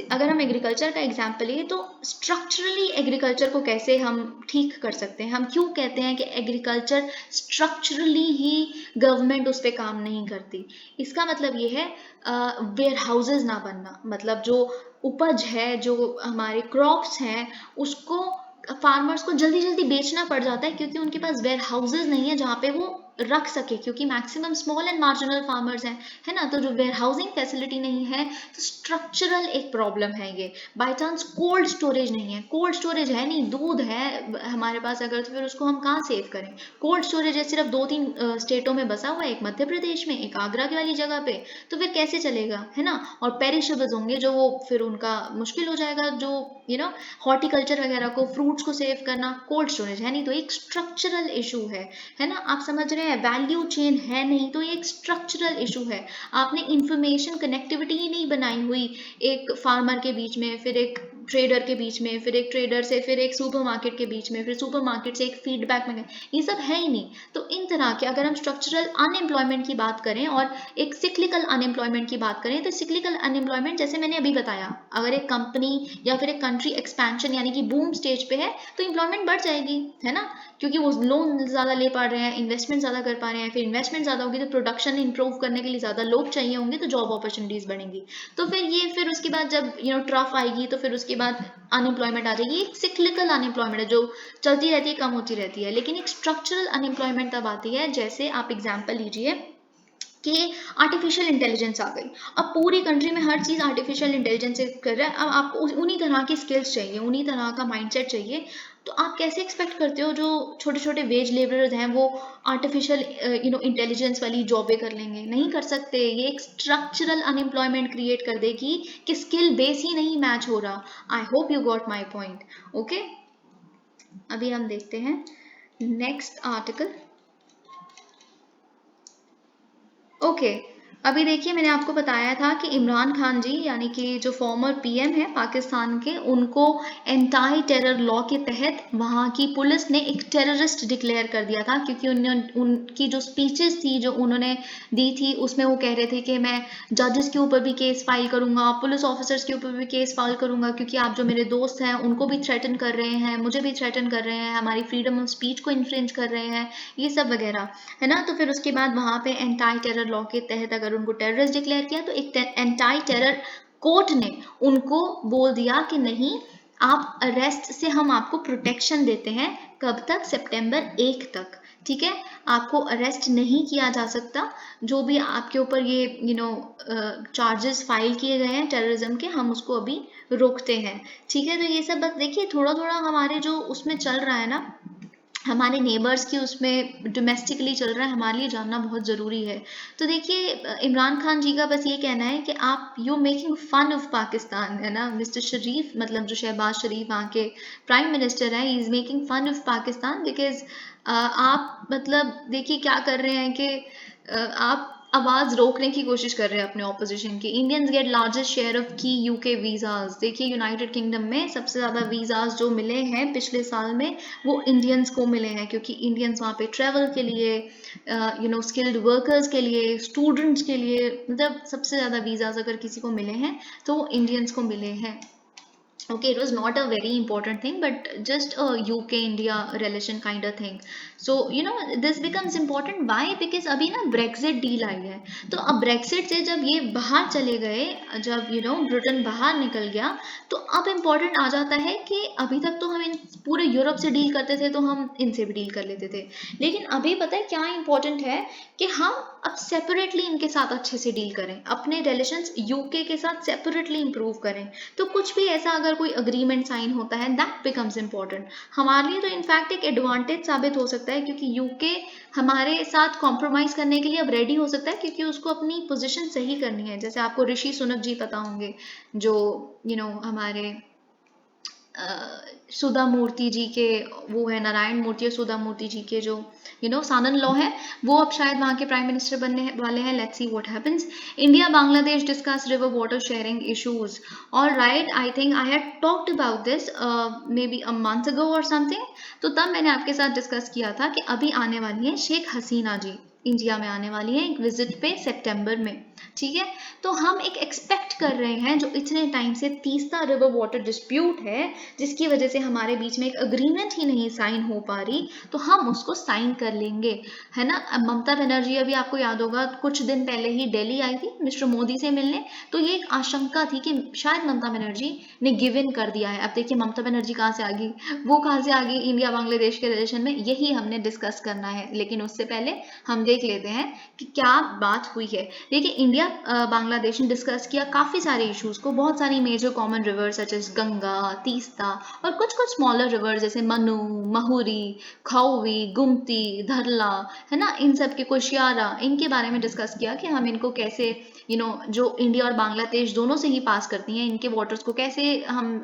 अगर हम एग्रीकल्चर का एग्जांपल लिए तो स्ट्रक्चरली एग्रीकल्चर को कैसे हम ठीक कर सकते हैं, हम क्यों कहते हैं कि एग्रीकल्चर स्ट्रक्चरली ही गवर्नमेंट उस पर काम नहीं करती। इसका मतलब ये है वेयर हाउसेज ना बनना, मतलब जो उपज है, जो हमारे क्रॉप्स हैं, उसको फार्मर्स को जल्दी जल्दी बेचना पड़ जाता है, क्योंकि उनके पास वेयर हाउसेज नहीं है जहाँ पे वो रख सके, क्योंकि maximum small and marginal farmers हैं, है ना। तो जो वेयर हाउसिंग फैसिलिटी नहीं है, तो स्ट्रक्चरल एक प्रॉब्लम है ये। बाय चांस कोल्ड स्टोरेज नहीं है, कोल्ड स्टोरेज है नहीं, दूध है हमारे पास अगर, तो फिर उसको हम कहाँ सेव करें? कोल्ड स्टोरेज है सिर्फ 2-3 स्टेटों में बसा हुआ है, एक मध्य प्रदेश में, एक आगरा की वाली जगह पे, तो फिर कैसे चलेगा, है ना। और पेरिशेबल्स होंगे जो, वो फिर उनका मुश्किल हो जाएगा, जो हॉर्टिकल्चर वगैरह को, फ्रूट्स को सेव करना, कोल्ड स्टोरेज है नहीं, तो एक स्ट्रक्चरल इशू है ना। आप समझ रहे हैं, वैल्यू चेन है नहीं, तो ये एक स्ट्रक्चरल इशू है। आपने इंफॉर्मेशन कनेक्टिविटी ही नहीं बनाई हुई एक फार्मर के बीच में, फिर एक ट्रेडर के बीच में, फिर एक ट्रेडर से फिर एक सुपरमार्केट के बीच में, फिर सुपरमार्केट से एक फीडबैक में गए, ये सब है ही नहीं। तो इन तरह के अगर हम स्ट्रक्चरल अनएम्प्लॉयमेंट की बात करें और एक सिक्लिकल अनएम्प्लॉयमेंट की बात करें, तो सिक्लिकल अनएम्प्लॉयमेंट जैसे मैंने अभी बताया, अगर एक कंपनी या फिर एक कंट्री एक्सपेंशन यानी कि बूम स्टेज पे है तो एम्प्लॉयमेंट बढ़ जाएगी, है ना, क्योंकि वो लोन ज़्यादा ले पा रहे हैं, इन्वेस्टमेंट ज़्यादा कर पा रहे हैं, फिर इन्वेस्टमेंट ज़्यादा होगी तो प्रोडक्शन इंप्रूव करने के लिए ज़्यादा लोग चाहिए होंगे, तो जॉब अपॉर्चुनिटीज़ बढ़ेंगी। तो फिर उसके बाद जब ट्रफ आएगी तो फिर उसके बाद अनएम्प्लॉयमेंट आ जाएगी। एक सिक्लिकल अनएम्प्लॉयमेंट है जो चलती रहती है, कम होती रहती है। लेकिन एक स्ट्रक्चरल अनएम्प्लॉयमेंट तब आती है, जैसे आप एग्जाम्पल लीजिए कि आर्टिफिशियल इंटेलिजेंस आ गई। अब पूरी कंट्री में हर चीज़ आर्टिफिशियल इंटेलिजेंस से कर रहा है। अब आपको उन्हीं तरह की स्किल्स चाहिए, उन्हीं तरह का माइंडसेट चाहिए। तो आप कैसे एक्सपेक्ट करते हो जो छोटे छोटे वेज लेबरर्स हैं वो आर्टिफिशियल इंटेलिजेंस वाली जॉबें कर लेंगे? नहीं कर सकते। ये एक स्ट्रक्चरल अनएम्प्लॉयमेंट क्रिएट कर देगी कि स्किल बेस ही नहीं मैच हो रहा। I hope you got my point. Okay, अभी हम देखते हैं नेक्स्ट आर्टिकल। ओके, अभी देखिए मैंने आपको बताया था कि इमरान खान जी यानी कि जो फॉर्मर पीएम है पाकिस्तान के, उनको एंटी टेरर लॉ के तहत वहाँ की पुलिस ने एक टेररिस्ट डिक्लेयर कर दिया था, क्योंकि उनकी जो स्पीचेस थी जो उन्होंने दी थी उसमें वो कह रहे थे कि मैं जजेस के ऊपर भी केस फाइल करूंगा, पुलिस ऑफिसर्स के ऊपर भी केस फाइल करूंगा, क्योंकि आप जो मेरे दोस्त हैं उनको भी थ्रेटन कर रहे हैं, मुझे भी थ्रेटन कर रहे हैं, हमारी फ्रीडम ऑफ स्पीच को इन्फ्रिंज कर रहे हैं, ये सब वगैरह, है ना। तो फिर उसके बाद वहाँ पे एंटी टेरर लॉ के तहत अगर उनको टेररिस्ट डिक्लेयर किया तो एक एंटी टेरर कोर्ट ने उनको बोल दिया कि नहीं, आप अरेस्ट से हम आपको प्रोटेक्शन देते हैं। कब तक? सितंबर 1 तक। ठीक है, आपको अरेस्ट नहीं किया जा सकता। जो भी आपके ऊपर ये चार्जेस फाइल किए गए हैं टेररिज्म के, हम उसको अभी रोकते हैं। ठीक है, तो ये सब बस देखिए, थोड़ा थोड़ा हमारे जो उसमें चल रहा है ना, हमारे नेबर्स की उसमें डोमेस्टिकली चल रहा है, हमारे लिए जानना बहुत ज़रूरी है। तो देखिए इमरान खान जी का बस ये कहना है कि आप you making fun of Pakistan, है ना। मिस्टर शरीफ, मतलब जो शहबाज शरीफ वहाँ के प्राइम मिनिस्टर हैं, he is making fun of Pakistan because आप मतलब देखिए क्या कर रहे हैं कि आप आवाज़ रोकने की कोशिश कर रहे हैं अपने ऑपोजिशन की। Indians get largest share of की यूके वीज़ाज। देखिए यूनाइटेड किंगडम में सबसे ज़्यादा वीज़ाज जो मिले हैं पिछले साल में वो इंडियंस को मिले हैं, क्योंकि इंडियंस वहाँ पे ट्रैवल के लिए, स्किल्ड वर्कर्स के लिए, स्टूडेंट्स के लिए, मतलब सबसे ज़्यादा वीज़ाज अगर किसी को मिले हैं तो वो इंडियंस को मिले हैं। Okay, it was not a very important thing, but just a UK India relation kind of thing. So this becomes important. Why? Because अभी ना ब्रेक्जिट डील आई है, तो अब ब्रेक्जिट से जब ये बाहर चले गए, जब ब्रिटेन बाहर निकल गया, तो अब इम्पोर्टेंट आ जाता है कि अभी तक तो हम इन पूरे यूरोप से डील करते थे, तो हम इनसे भी डील कर लेते थे। लेकिन अभी पता है क्या इम्पोर्टेंट है कि हम अब सेपरेटली इनके साथ अच्छे से डील करें, अपने रिलेशंस यूके के साथ सेपरेटली इंप्रूव करें। तो कुछ भी ऐसा अगर कोई अग्रीमेंट साइन होता है, दैट बिकम्स इम्पोर्टेंट हमारे लिए। तो इनफैक्ट एक एडवांटेज साबित हो सकता है, क्योंकि यूके हमारे साथ कॉम्प्रोमाइज करने के लिए अब रेडी हो सकता है, क्योंकि उसको अपनी पोजीशन सही करनी है। जैसे आपको ऋषि सुनक जी पता होंगे, जो हमारे सुधा मूर्ति जी के वो है, नारायण मूर्ति और सुधा मूर्ति जी के जो सानन लॉ है, वो अब शायद वहाँ के प्राइम मिनिस्टर बनने वाले हैं। Let's see what happens. India Bangladesh discuss river water sharing issues. All right, I think I had talked about this may be a month ago और समथिंग। तो तब मैंने आपके साथ डिस्कस किया था कि अभी आने वाली है शेख हसीना जी, इंडिया में आने वाली है एक विजिट पे सितंबर में। ठीक है, तो हम एक एक्सपेक्ट कर रहे हैं, जो इतने टाइम से तीस्ता रिवर वाटर डिस्प्यूट है, जिसकी वजह से हमारे बीच में एक अग्रीमेंट ही नहीं साइन हो पा रही, तो हम उसको साइन कर लेंगे, है ना। अब ममता बनर्जी, अभी आपको याद होगा कुछ दिन पहले ही दिल्ली आई थी मिस्टर मोदी से मिलने, तो ये एक आशंका थी कि शायद ममता बनर्जी ने गिव इन कर दिया है। अब देखिए ममता बनर्जी कहाँ से आ गई, वो कहाँ से आ गई इंडिया बांग्लादेश के रिलेशन में, यही हमने डिस्कस करना है। लेकिन उससे पहले हम देख लेते हैं कि क्या बात हुई है। देखिए इंडिया बांग्लादेश ने डिस्कस किया काफ़ी सारे इश्यूज को, बहुत सारी major common rivers such as Ganga, Teesta, और कुछ कुछ स्मॉलर रिवर्स जैसे मनु, महुरी, खौवी, गुमती, धरला, है ना, इन सब के, कुशियारा, इनके बारे में डिस्कस किया कि हम इनको कैसे जो इंडिया और बांग्लादेश दोनों से ही पास करती हैं, इनके वाटर्स को कैसे हम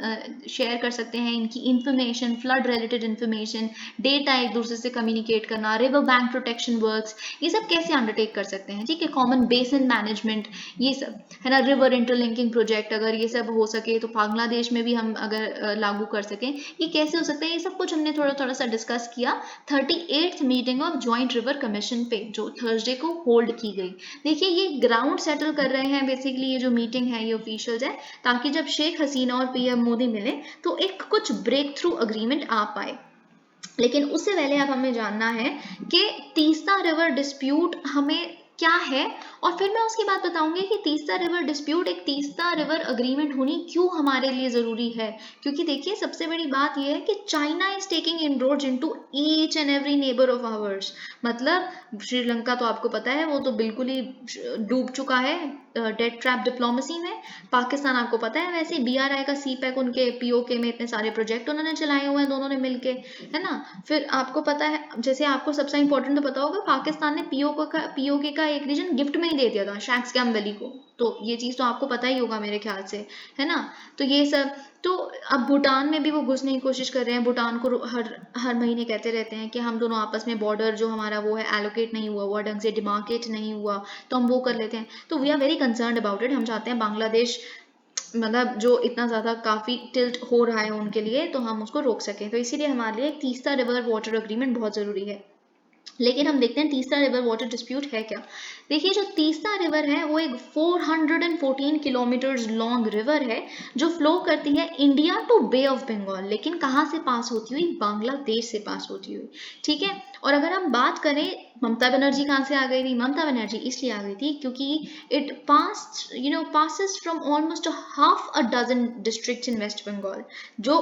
शेयर कर सकते हैं, इनकी information, flood related information, data एक दूसरे से कम्युनिकेट करना, रिवर बैंक प्रोटेक्शन वर्क्स, ये सब कैसे अंडरटेक कर सकते हैं, ठीक है, कॉमन बेसिन मैनेजमेंट, ये सब है ना, रिवर इंटरलिंकिंग प्रोजेक्ट अगर ये सब हो सके तो बांग्लादेश में भी हम अगर लागू कर सकें, ये कैसे हो सकता है, ये सब कुछ हमने थोड़ा थोड़ा सा डिस्कस किया 38th meeting of joint river commission पे, जो थर्सडे को होल्ड की गई। देखिए ये ग्राउंड सेटल कर रहे हैं बेसिकली, ये जो मीटिंग है ये ऑफिशियल्स है, ताकि जब शेख हसीना और पीएम मोदी मिले तो एक कुछ ब्रेक थ्रू अग्रीमेंट आ पाए। लेकिन उससे पहले अब हमें जानना है कि तीस्ता रिवर डिस्प्यूट हमें क्या है, और फिर मैं उसके बाद बताऊंगी कि तीस्ता रिवर डिस्प्यूट, एक तीस्ता रिवर अग्रीमेंट होनी क्यों हमारे लिए जरूरी है। क्योंकि देखिए सबसे बड़ी बात यह है कि China is taking inroads into each and every neighbour of hours. मतलब श्रीलंका तो आपको पता है वो तो बिल्कुल ही डूब चुका है डेट ट्रैप डिप्लोमेसी में। पाकिस्तान आपको पता है वैसे BRI का CPEC, उनके POK में इतने सारे प्रोजेक्ट उन्होंने चलाए हुए हैं दोनों ने मिलके, है ना। फिर आपको पता है, जैसे आपको सबसे इंपॉर्टेंट तो पता होगा, पाकिस्तान ने POK का एक रीजन गिफ्ट में ही दे दिया था, शैक्सगैम वैली को, तो ये चीज तो आपको पता ही होगा मेरे ख्याल से, है ना। तो ये सब तो अब भूटान में भी वो घुसने की कोशिश कर रहे हैं। भूटान को हर महीने कहते रहते हैं कि हम दोनों आपस में बॉर्डर जो हमारा वो है एलोकेट नहीं हुआ, वो ढंग से डिमार्केट नहीं हुआ, तो हम वो कर लेते हैं। तो we are very concern about it. हम चाहते हैं बांग्लादेश मतलब जो इतना ज़्यादा काफ़ी टिल्ट हो रहा है उनके लिए, तो हम उसको रोक सकें। तो इसीलिए हमारे लिए तीस्ता रिवर वाटर अग्रीमेंट बहुत ज़रूरी है। लेकिन हम देखते हैं तीस्ता रिवर वाटर डिस्प्यूट है क्या। देखिए जो तीस्ता रिवर है वो एक 414 किलोमीटर्स लॉन्ग रिवर है जो फ्लो करती है India to Bay of Bengal. लेकिन कहाँ से पास होती हुई? बांग्लादेश से पास होती हुई, ठीक है। और अगर हम बात करें ममता बनर्जी कहाँ से आ गई थी, ममता बनर्जी इसलिए आ गई थी क्योंकि it passes from almost a half a dozen districts in West Bengal। जो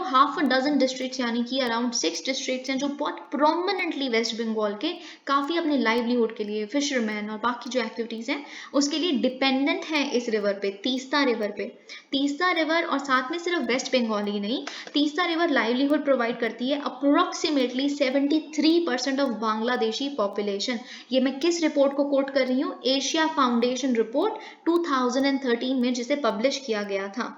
half a dozen districts यानी कि अराउंड 6 districts हैं जो बहुत प्रोमिनेंटली वेस्ट बंगाल के काफ़ी अपने लाइवलीहुड के लिए, फिशरमैन और बाकी जो एक्टिविटीज़ हैं उसके लिए डिपेंडेंट हैं इस रिवर पे, तीस्ता रिवर पे। तीस्ता रिवर, और साथ में सिर्फ वेस्ट बंगाल ही नहीं, तीस्ता रिवर लाइवलीहुड प्रोवाइड करती है अप्रोक्सीमेटली 73% ऑफ बांग्लादेशी पॉपुलेशन। ये मैं किस रिपोर्ट को कोट कर रही हूँ? एशिया फाउंडेशन रिपोर्ट 2013 में जिसे पब्लिश किया गया था।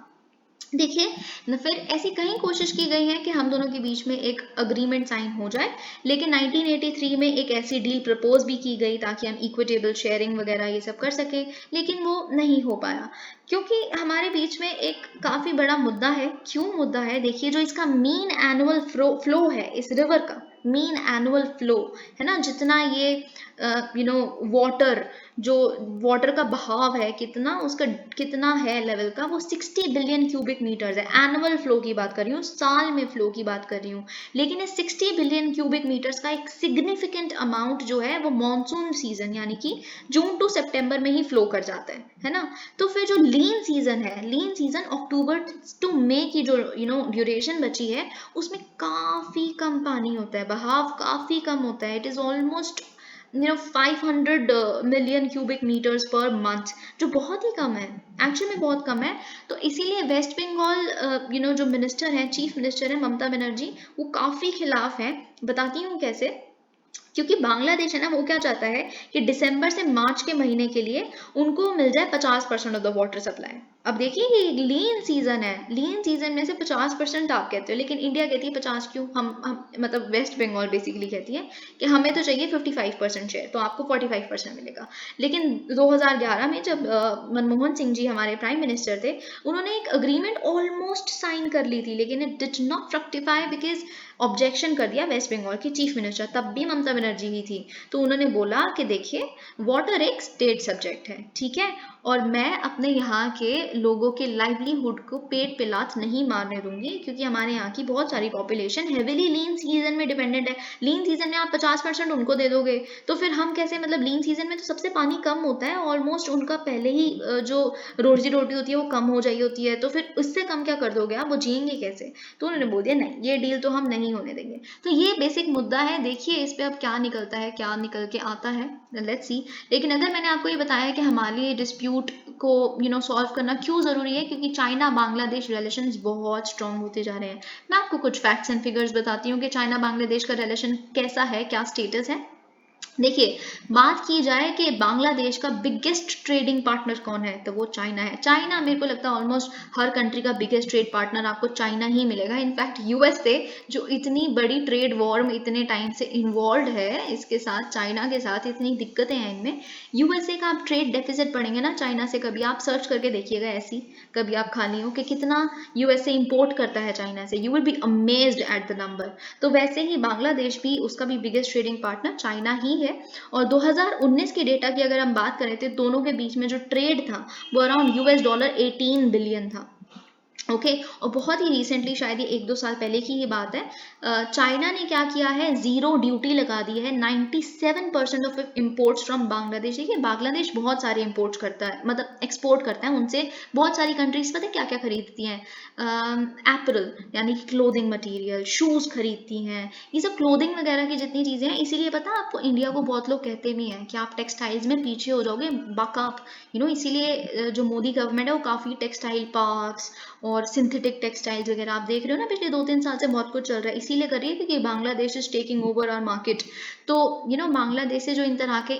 देखिए न, फिर ऐसी कई कोशिश की गई है कि हम दोनों के बीच में एक अग्रीमेंट साइन हो जाए, लेकिन 1983 में एक ऐसी डील प्रपोज भी की गई ताकि हम इक्विटेबल शेयरिंग वगैरह ये सब कर सकें, लेकिन वो नहीं हो पाया क्योंकि हमारे बीच में एक काफ़ी बड़ा मुद्दा है। क्यों मुद्दा है? देखिए जो इसका मीन एनुअल फ्लो है इस रिवर का, मीन एनुअल फ्लो है ना, जितना ये वाटर, जो वाटर का बहाव है कितना, उसका कितना है लेवल का, वो 60 बिलियन क्यूबिक मीटर्स है। एनुअल फ्लो की बात कर रही हूँ, साल में फ्लो की बात कर रही हूँ। लेकिन इस 60 बिलियन क्यूबिक मीटर्स का एक सिग्निफिकेंट अमाउंट जो है वो मॉनसून सीजन यानी कि जून टू सितंबर में ही फ्लो कर जाता है ना। तो फिर जो लीन सीजन है, लीन सीजन अक्टूबर टू मई की जो ड्यूरेशन बची है, उसमें काफ़ी कम पानी होता है, बहाव काफ़ी कम होता है। It is almost 500 million cubic metres per month, जो बहुत ही कम है, एक्चुअली में बहुत कम है। तो इसीलिए वेस्ट बंगाल जो मिनिस्टर हैं, चीफ मिनिस्टर है ममता बनर्जी, वो काफ़ी खिलाफ है। बताती हूँ कैसे। क्योंकि बांग्लादेश है ना, वो क्या चाहता है कि दिसंबर से मार्च के महीने के लिए उनको मिल जाए 50% ऑफ द वाटर सप्लाई। अब देखिए ये लीन सीजन है, लीन सीजन में से 50% आप कहते हो, लेकिन इंडिया कहती है 50 क्यों? हम मतलब वेस्ट बंगाल बेसिकली कहती है कि हमें तो चाहिए 55% शेयर, तो आपको 45% मिलेगा। लेकिन 2011 में जब मनमोहन सिंह जी हमारे प्राइम मिनिस्टर थे, उन्होंने एक अग्रीमेंट ऑलमोस्ट साइन कर ली थी, लेकिन it did not fructify because objection कर दिया वेस्ट बंगाल की चीफ मिनिस्टर, तब भी ममता बनर्जी ही थी। तो उन्होंने बोला कि देखिए वाटर एक स्टेट सब्जेक्ट है, ठीक है, और मैं अपने यहाँ के लोगों के लाइवलीहुड को पेट पे लात नहीं मारने दूंगी, क्योंकि हमारे यहाँ की बहुत सारी पॉपुलेशन हेविली लीन सीजन में डिपेंडेंट है। लीन सीजन में आप 50% उनको दे दोगे तो फिर हम कैसे, मतलब लीन सीजन में तो सबसे पानी कम होता है, ऑलमोस्ट उनका पहले ही जो रोजी रोटी होती है वो कम हो जाई होती है, तो फिर उससे कम क्या कर दोगे आप, वो जिएंगे कैसे? तो उन्होंने बोल दिया नहीं, ये डील तो हम नहीं होने देंगे। तो ये बेसिक मुद्दा है। देखिए इस पे अब क्या निकलता है, क्या निकल के आता है, लेट्स सी। लेकिन अगर मैंने आपको ये बताया कि हमारे डिस्प्यूट को सॉल्व करना क्यों ज़रूरी है, क्योंकि चाइना बांग्लादेश रिलेशंस बहुत स्ट्रॉन्ग होते जा रहे हैं। मैं आपको कुछ फैक्ट्स एंड फिगर्स बताती हूँ कि चाइना बांग्लादेश का रिलेशन कैसा है, क्या स्टेटस है। देखिए, बात की जाए कि बांग्लादेश का बिगेस्ट ट्रेडिंग पार्टनर कौन है, तो वो चाइना है। चाइना मेरे को लगता है ऑलमोस्ट हर कंट्री का बिगेस्ट ट्रेड पार्टनर आपको चाइना ही मिलेगा। इनफैक्ट यूएसए जो इतनी बड़ी ट्रेड वॉर में इतने टाइम से इन्वॉल्व है, इसके साथ चाइना के साथ इतनी दिक्कतें हैं इनमें, यूएसए का आप ट्रेड डेफिसिट पढ़ेंगे ना चाइना से, कभी आप सर्च करके देखिएगा ऐसी, कभी आप खाली हो कि कितना यूएसए इंपोर्ट करता है चाइना से, you will be amazed at the number. तो वैसे ही बांग्लादेश भी, उसका भी बिगेस्ट ट्रेडिंग पार्टनर चाइना ही है। और 2019 के डेटा की अगर हम बात करें तो दोनों के बीच में जो ट्रेड था वो अराउंड $18 बिलियन था। ओके और बहुत ही रिसेंटली, शायद ये 1-2 साल पहले की ही बात है, चाइना ने क्या किया है, जीरो ड्यूटी लगा दी है 97% ऑफ इम्पोर्ट्स फ्रॉम बांग्लादेश। देखिए बांग्लादेश बहुत सारे इम्पोर्ट्स करता है, मतलब एक्सपोर्ट करता है, उनसे बहुत सारी कंट्रीज पता है क्या क्या खरीदती हैं, एपरल यानी कि क्लोथिंग मटेरियल, शूज खरीदती हैं, ये सब क्लोथिंग वगैरह की जितनी चीजें हैं। इसीलिए पता है आपको, इंडिया को बहुत लोग कहते भी हैं कि आप टेक्सटाइल्स में पीछे हो जाओगे, बाकाप इसीलिए जो मोदी गवर्नमेंट है वो काफी टेक्सटाइल पार्क्स और सिंथेटिक टेक्सटाइल्स वगैरह आप देख रहे हो ना, पिछले 2-3 साल से बहुत कुछ चल रहा है, इसीलिए कर रही है क्योंकि Bangladesh is taking over our market. तो बांग्लादेश से जो इन तरह के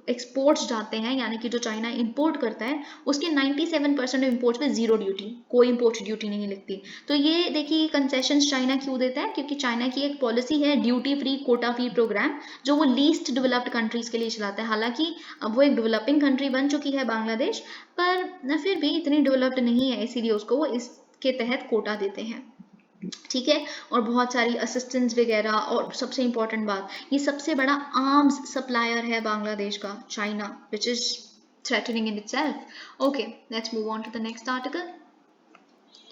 एक्सपोर्ट्स जाते हैं, यानी कि जो चाइना इंपोर्ट करता है, उसके 97% इम्पोर्ट्स पे जीरो ड्यूटी, कोई इम्पोर्ट ड्यूटी नहीं लगती। तो ये देखिए कंसेशन चाइना क्यों देता है, क्योंकि चाइना की एक पॉलिसी है duty free quota free programme, जो वो लीस्ट डेवलप्ड कंट्रीज के लिए चलाता है। हालांकि अब वो एक डेवलपिंग कंट्री बन चुकी है बांग्लादेश, पर फिर भी इतनी डेवलप्ड नहीं है, इसीलिए उसको वो इसके तहत कोटा देते हैं। ठीक है, और बहुत सारी असिस्टेंस वगैरह, और सबसे इंपॉर्टेंट बात, ये सबसे बड़ा आर्म्स सप्लायर है बांग्लादेश का, China, which is threatening in itself. Okay, let's move on to the next article.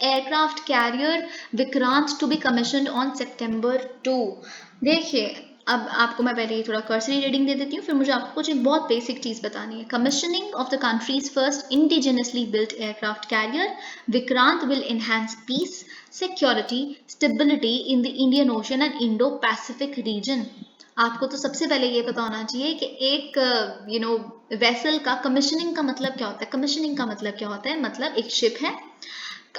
Aircraft carrier Vikrant to be commissioned on September 2. देखिए, अब आपको मैं पहले थोड़ा कर्सरी रीडिंग दे देती हूँ, फिर मुझे आपको कुछ एक बहुत बेसिक चीज़ बतानी है। Commissioning of the country's first indigenously built aircraft carrier Vikrant will enhance peace, security, stability in the Indian Ocean and Indo Pacific region. आपको तो सबसे पहले ये पता होना चाहिए कि एक वेसल का कमिशनिंग का मतलब क्या होता है। कमिशनिंग का मतलब क्या होता है, मतलब एक शिप है,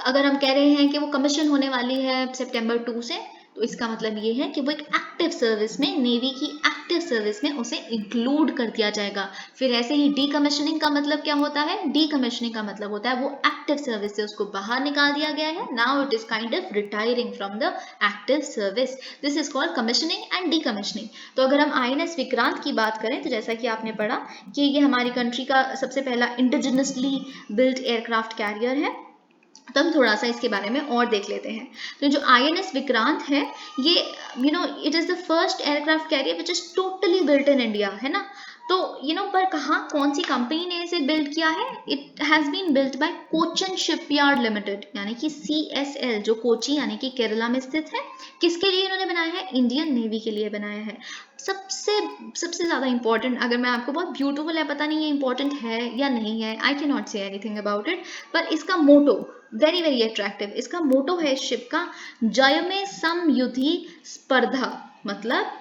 अगर हम कह रहे हैं कि वो कमीशन होने वाली है सितंबर 2 से, तो इसका मतलब ये है कि वो एक एक्टिव सर्विस में, नेवी की एक्टिव सर्विस में उसे इंक्लूड कर दिया जाएगा। फिर ऐसे ही डीकमीशनिंग का मतलब क्या होता है, डीकमीशनिंग का मतलब होता है वो एक्टिव सर्विस से उसको बाहर निकाल दिया गया है, now it is kind of retiring from the active service, this is called commissioning and decommissioning. तो अगर हम आईएनएस विक्रांत की बात करें, तो जैसा कि आपने पढ़ा कि ये हमारी कंट्री का सबसे पहला इंडिजिनसली बिल्ट एयरक्राफ्ट कैरियर है, तो हम थोड़ा सा इसके बारे में और देख लेते हैं। तो जो आईएनएस विक्रांत है, ये it is the first aircraft carrier which is totally built in India, है ना। तो पर कहाँ, कौन सी कंपनी ने इसे बिल्ड किया है, it has been built by Cochin Shipyard Limited, यानी कि CSL, जो कोची यानी कि केरला में स्थित है। किसके लिए इन्होंने बनाया है, इंडियन नेवी के लिए बनाया है। सबसे सबसे ज्यादा इंपॉर्टेंट, अगर मैं आपको, बहुत ब्यूटीफुल है, पता नहीं ये इंपॉर्टेंट है या नहीं है, I can not say anything about it, पर इसका मोटो वेरी वेरी अट्रैक्टिव, इसका मोटो है इस शिप का, जय में समयुधि स्पर्धा, मतलब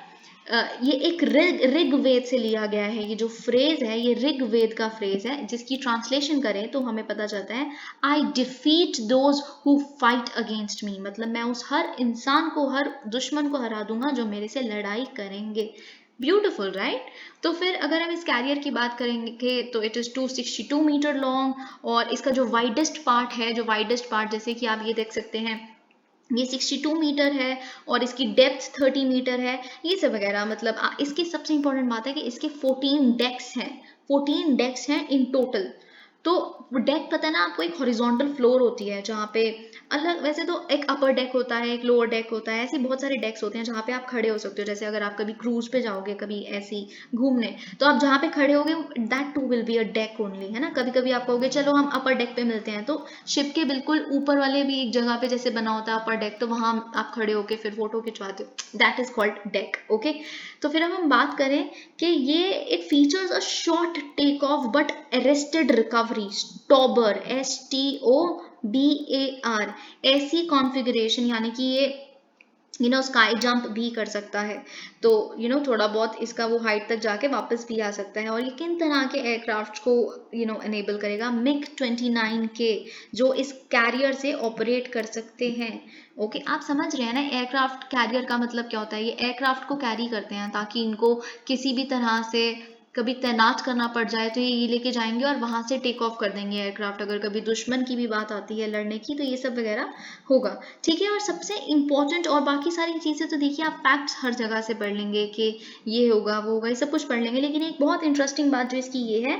ये एक ऋग्वेद से लिया गया है। ये जो फ्रेज है, ये ऋग्वेद का फ्रेज है, जिसकी ट्रांसलेशन करें तो हमें पता चलता है, I defeat those who fight against me, मतलब मैं उस हर इंसान को, हर दुश्मन को हरा दूंगा जो मेरे से लड़ाई करेंगे। Beautiful right. तो फिर अगर हम इस कैरियर की बात करेंगे तो इट इज 262 मीटर लॉन्ग, और इसका जो वाइडेस्ट पार्ट है, जो वाइडेस्ट पार्ट जैसे कि आप ये देख सकते हैं, ये 62 मीटर है, और इसकी डेप्थ 30 मीटर है, ये सब वगैरह। मतलब इसकी सबसे इंपॉर्टेंट बात है कि इसके 14 डेक्स हैं, 14 डेक्स हैं इन टोटल। तो डेक पता है ना आपको, एक हॉरिजॉन्टल फ्लोर होती है जहाँ पे अलग, वैसे तो एक अपर डेक होता है, एक लोअर डेक होता है, ऐसे बहुत सारे डेक्स होते हैं जहाँ पे आप खड़े हो सकते हो। जैसे अगर आप कभी क्रूज पे जाओगे, कभी ऐसी घूमने, तो आप जहाँ पे खड़े होगे, that too will be a deck only, है ना। कभी कभी आप कहोगे चलो हम अपर डेक पे मिलते हैं, तो शिप के बिल्कुल ऊपर वाले भी एक जगह पे जैसे बना होता है अपर डेक, तो वहां आप खड़े होके फिर फोटो खिंचवाते हो, that is called deck. Okay, तो फिर हम बात करें कि ये it features a short take off but arrested recovery, STOBAR, STOBAR, ऐसी कॉन्फ़िगरेशन, यानी कि ये स्काई जंप भी कर सकता है, तो थोड़ा बहुत इसका वो हाइट तक जाके वापस भी आ सकता है। और ये किन तरह के एयरक्राफ्ट को एनेबल करेगा? मिग 29 के, जो इस कैरियर से ऑपरेट कर सकते हैं। ओके, आप समझ रहे हैं ना एयरक्राफ्ट कैरियर का मतलब क्या होता है? ये एयरक्राफ्ट को कैरी करते हैं ताकि इनको किसी भी तरह से कभी तैनात करना पड़ जाए तो ये लेके जाएंगे और वहां से टेक ऑफ कर देंगे एयरक्राफ्ट। अगर कभी दुश्मन की भी बात आती है लड़ने की, तो ये सब वगैरह होगा। ठीक है, और सबसे इम्पोर्टेंट, और बाकी सारी चीज़ें तो देखिए आप फैक्ट्स हर जगह से पढ़ लेंगे कि ये होगा वो होगा, ये सब कुछ पढ़ लेंगे, लेकिन एक बहुत इंटरेस्टिंग बात जो इसकी ये है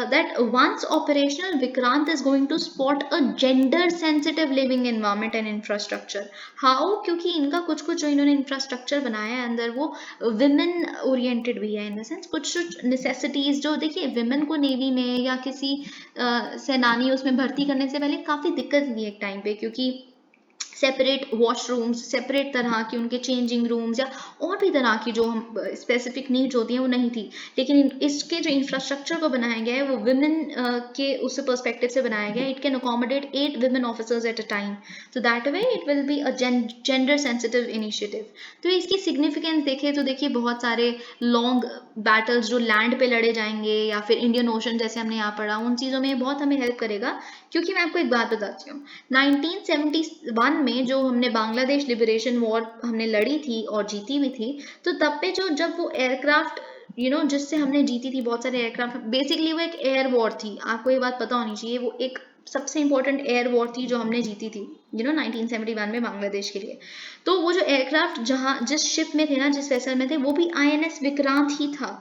that once operational Vikrant is going to spot a gender sensitive living environment and infrastructure. How? क्योंकि इनका कुछ कुछ जो इन्होंने इंफ्रास्ट्रक्चर बनाया है अंदर, वो विमेन ओरिएंटेड भी है इन द सेंस। कुछ नेसेसिटीज जो देखिए विमेन को नेवी में या किसी सेनानी उसमें भर्ती करने से पहले काफ़ी दिक्कत हुई एक टाइम पे, क्योंकि सेपरेट वॉशरूम्स, सेपरेट तरह की उनके चेंजिंग रूम्स या और भी तरह की जो हम स्पेसिफिक नीड्स होती हैं वो नहीं थी। लेकिन इसके जो इंफ्रास्ट्रक्चर को बनाया गया है वो विमेन के उस पर्सपेक्टिव से बनाया गया है। It can accommodate 8 women officers at a time, तो that way it will be a gender sensitive initiative. तो इसकी सिग्निफिकेंस देखें तो देखिए बहुत सारे लॉन्ग बैटल्स जो लैंड पे लड़े जाएंगे या फिर इंडियन ओशन जैसे हमने यहाँ पढ़ा, उन चीज़ों में बहुत हमें हेल्प करेगा। क्योंकि मैं आपको एक बात बताती हूँ, 1971 में जो हमने बांग्लादेश लिबरेशन वॉर हमने लड़ी थी और जीती भी थी, तो तब पे जो जब वो एयरक्राफ्ट जिससे हमने जीती थी, बहुत सारे एयरक्राफ्ट, बेसिकली वो एक एयर वॉर थी। आपको ये बात पता होनी चाहिए, वो एक सबसे इंपॉर्टेंट एयर वॉर थी जो हमने जीती थी 1971 में बांग्लादेश के लिए। तो वो जो एयरक्राफ्ट जहाँ जिस शिप में थे ना, जिस वेसल में थे, वो भी INS विक्रांत ही था।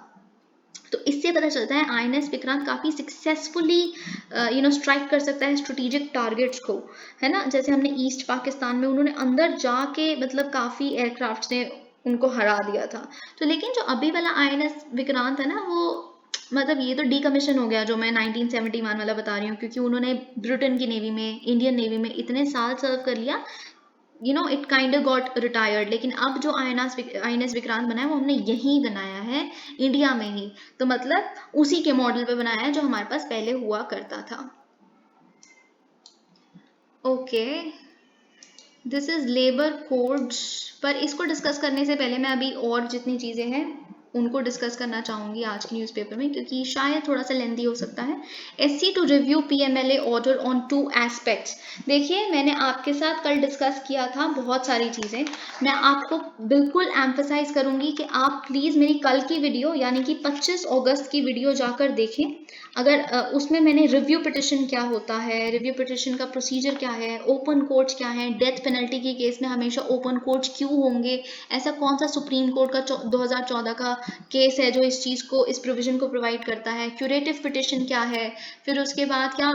तो इससे पता चलता है INS विक्रांत काफ़ी सक्सेसफुली स्ट्राइक कर सकता है स्ट्रेटेजिक टारगेट्स को, है ना। जैसे हमने ईस्ट पाकिस्तान में उन्होंने अंदर जाके मतलब काफ़ी एयरक्राफ्ट ने उनको हरा दिया था। तो लेकिन जो अभी वाला INS विक्रांत है ना, वो मतलब ये तो डीकमीशन हो गया जो मैं 1971 वाला बता रही हूँ, क्योंकि उन्होंने ब्रिटेन की नेवी में, इंडियन नेवी में इतने साल सर्व कर लिया, इट काइंड गॉट रिटायर्ड। लेकिन अब जो INS विक्रांत बना है वो हमने यहीं बनाया है, इंडिया में ही। तो मतलब उसी के मॉडल पे बनाया है जो हमारे पास पहले हुआ करता था। Okay, this is labour codes, पर इसको डिस्कस करने से पहले मैं अभी और जितनी चीज़ें हैं उनको डिस्कस करना चाहूँगी आज के न्यूज़पेपर में, क्योंकि शायद थोड़ा सा लेंथी हो सकता है। SC to review PMLA order on 2 aspects. देखिए मैंने आपके साथ कल डिस्कस किया था बहुत सारी चीज़ें, मैं आपको बिल्कुल एम्फसाइज करूँगी कि आप प्लीज़ मेरी कल की वीडियो यानी कि 25 अगस्त की वीडियो जाकर देखें। अगर उसमें मैंने रिव्यू पिटिशन क्या होता है, रिव्यू पिटिशन का प्रोसीजर क्या है, ओपन कोर्ट्स क्या है, डेथ पेनल्टी के केस में हमेशा ओपन कोर्ट्स क्यों होंगे, ऐसा कौन सा सुप्रीम कोर्ट का 2014 का केस है जो इस चीज़ को, इस प्रोविजन को प्रोवाइड करता है, क्यूरेटिव पिटिशन क्या है, फिर उसके बाद क्या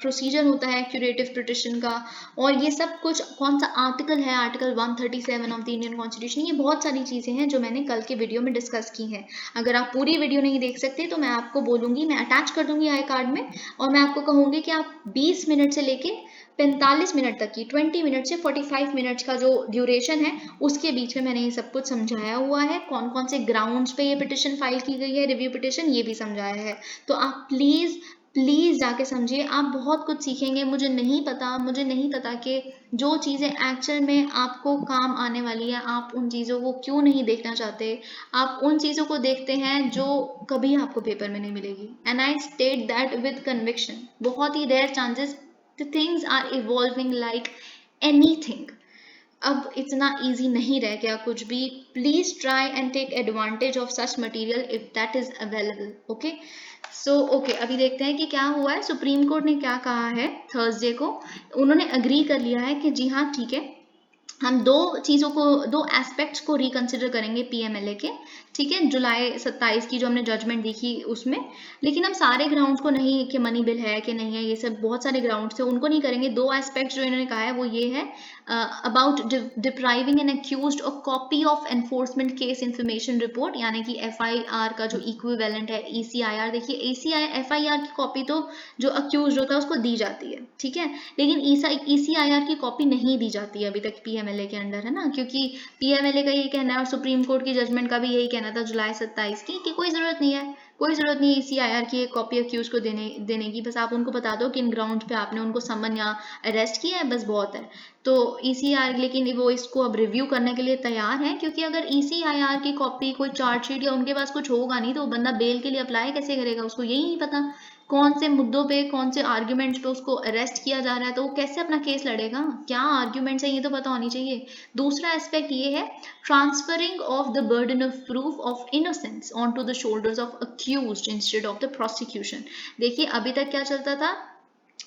प्रोसीजर होता है क्यूरेटिव पिटिशन का, और ये सब कुछ कौन सा आर्टिकल है, article 137 of the Indian constitution. ये बहुत सारी चीज़ें हैं जो मैंने कल की वीडियो में डिस्कस की हैं। अगर आप पूरी वीडियो नहीं देख सकते तो मैं आपको बोलूँगी, मैं अटैच कर दूंगी आई कार्ड में, और मैं आपको कहूँगी कि आप 20 मिनट से लेके 45 मिनट तक की, 20 मिनट से 45 मिनट का जो ड्यूरेशन है उसके बीच में मैंने ये सब कुछ समझाया हुआ है। कौन कौन से ग्राउंड्स पे ये पिटिशन फाइल की गई है, रिव्यू पिटिशन, ये भी समझाया है। तो आप प्लीज़ प्लीज़ जाके समझिए, आप बहुत कुछ सीखेंगे। मुझे नहीं पता कि जो चीज़ें एक्चुअल में आपको काम आने वाली है, आप उन चीज़ों को क्यों नहीं देखना चाहते। आप उन चीज़ों को देखते हैं जो कभी आपको पेपर में नहीं मिलेगी, and I state that with conviction. बहुत ही rare chances, the things are evolving like anything. अब इतना इजी नहीं रह गया कुछ भी। Please try and take advantage of such material if that is available. Okay, so okay, अभी देखते हैं कि क्या हुआ है। सुप्रीम कोर्ट ने क्या कहा है थर्सडे को। उन्होंने अग्री कर लिया है कि जी हाँ ठीक है, हम दो एस्पेक्ट्स को रिकंसिडर करेंगे PMLA के, ठीक है, जुलाई 27 की जो हमने जजमेंट देखी उसमें। लेकिन हम सारे ग्राउंड्स को नहीं, कि मनी बिल है कि नहीं है, ये सब बहुत सारे ग्राउंड्स थे, उनको नहीं करेंगे। दो एस्पेक्ट्स जो इन्होंने कहा है वो ये है, about depriving an accused a copy of enforcement case information report, यानी कि FIR का जो इक्विवेलेंट है ECIR। देखिए FIR की कॉपी तो जो अक्यूज्ड होता है उसको दी जाती है, ठीक है, लेकिन ECIR की कॉपी नहीं दी जाती है अभी तक PMLA के अंडर, है ना, क्योंकि PMLA का ये कहना है और सुप्रीम कोर्ट की जजमेंट का भी यही कहना था जुलाई 27 की कि कोई ज़रूरत नहीं है, कोई ज़रूरत नहीं ECIR की एक कॉपी अक्यूज को देने की, बस आप उनको बता दो कि इन ग्राउंड पे आपने उनको समन या अरेस्ट किया है, बस बहुत है। तो ECIR लेकिन वो इसको अब रिव्यू करने के लिए तैयार है, क्योंकि अगर ECIR की कॉपी कोई चार्जशीट या उनके पास कुछ होगा नहीं तो वो बंदा बेल के लिए अप्लाई कैसे करेगा, उसको यही नहीं पता कौन से मुद्दों पे कौन से आर्ग्यूमेंट्स पे उसको अरेस्ट किया जा रहा है, तो वो कैसे अपना केस लड़ेगा, क्या आर्ग्यूमेंट्स है ये तो पता होनी चाहिए। दूसरा एस्पेक्ट ये है transferring of the burden of proof of innocence onto the shoulders of accused instead of the prosecution। देखिए अभी तक क्या चलता था,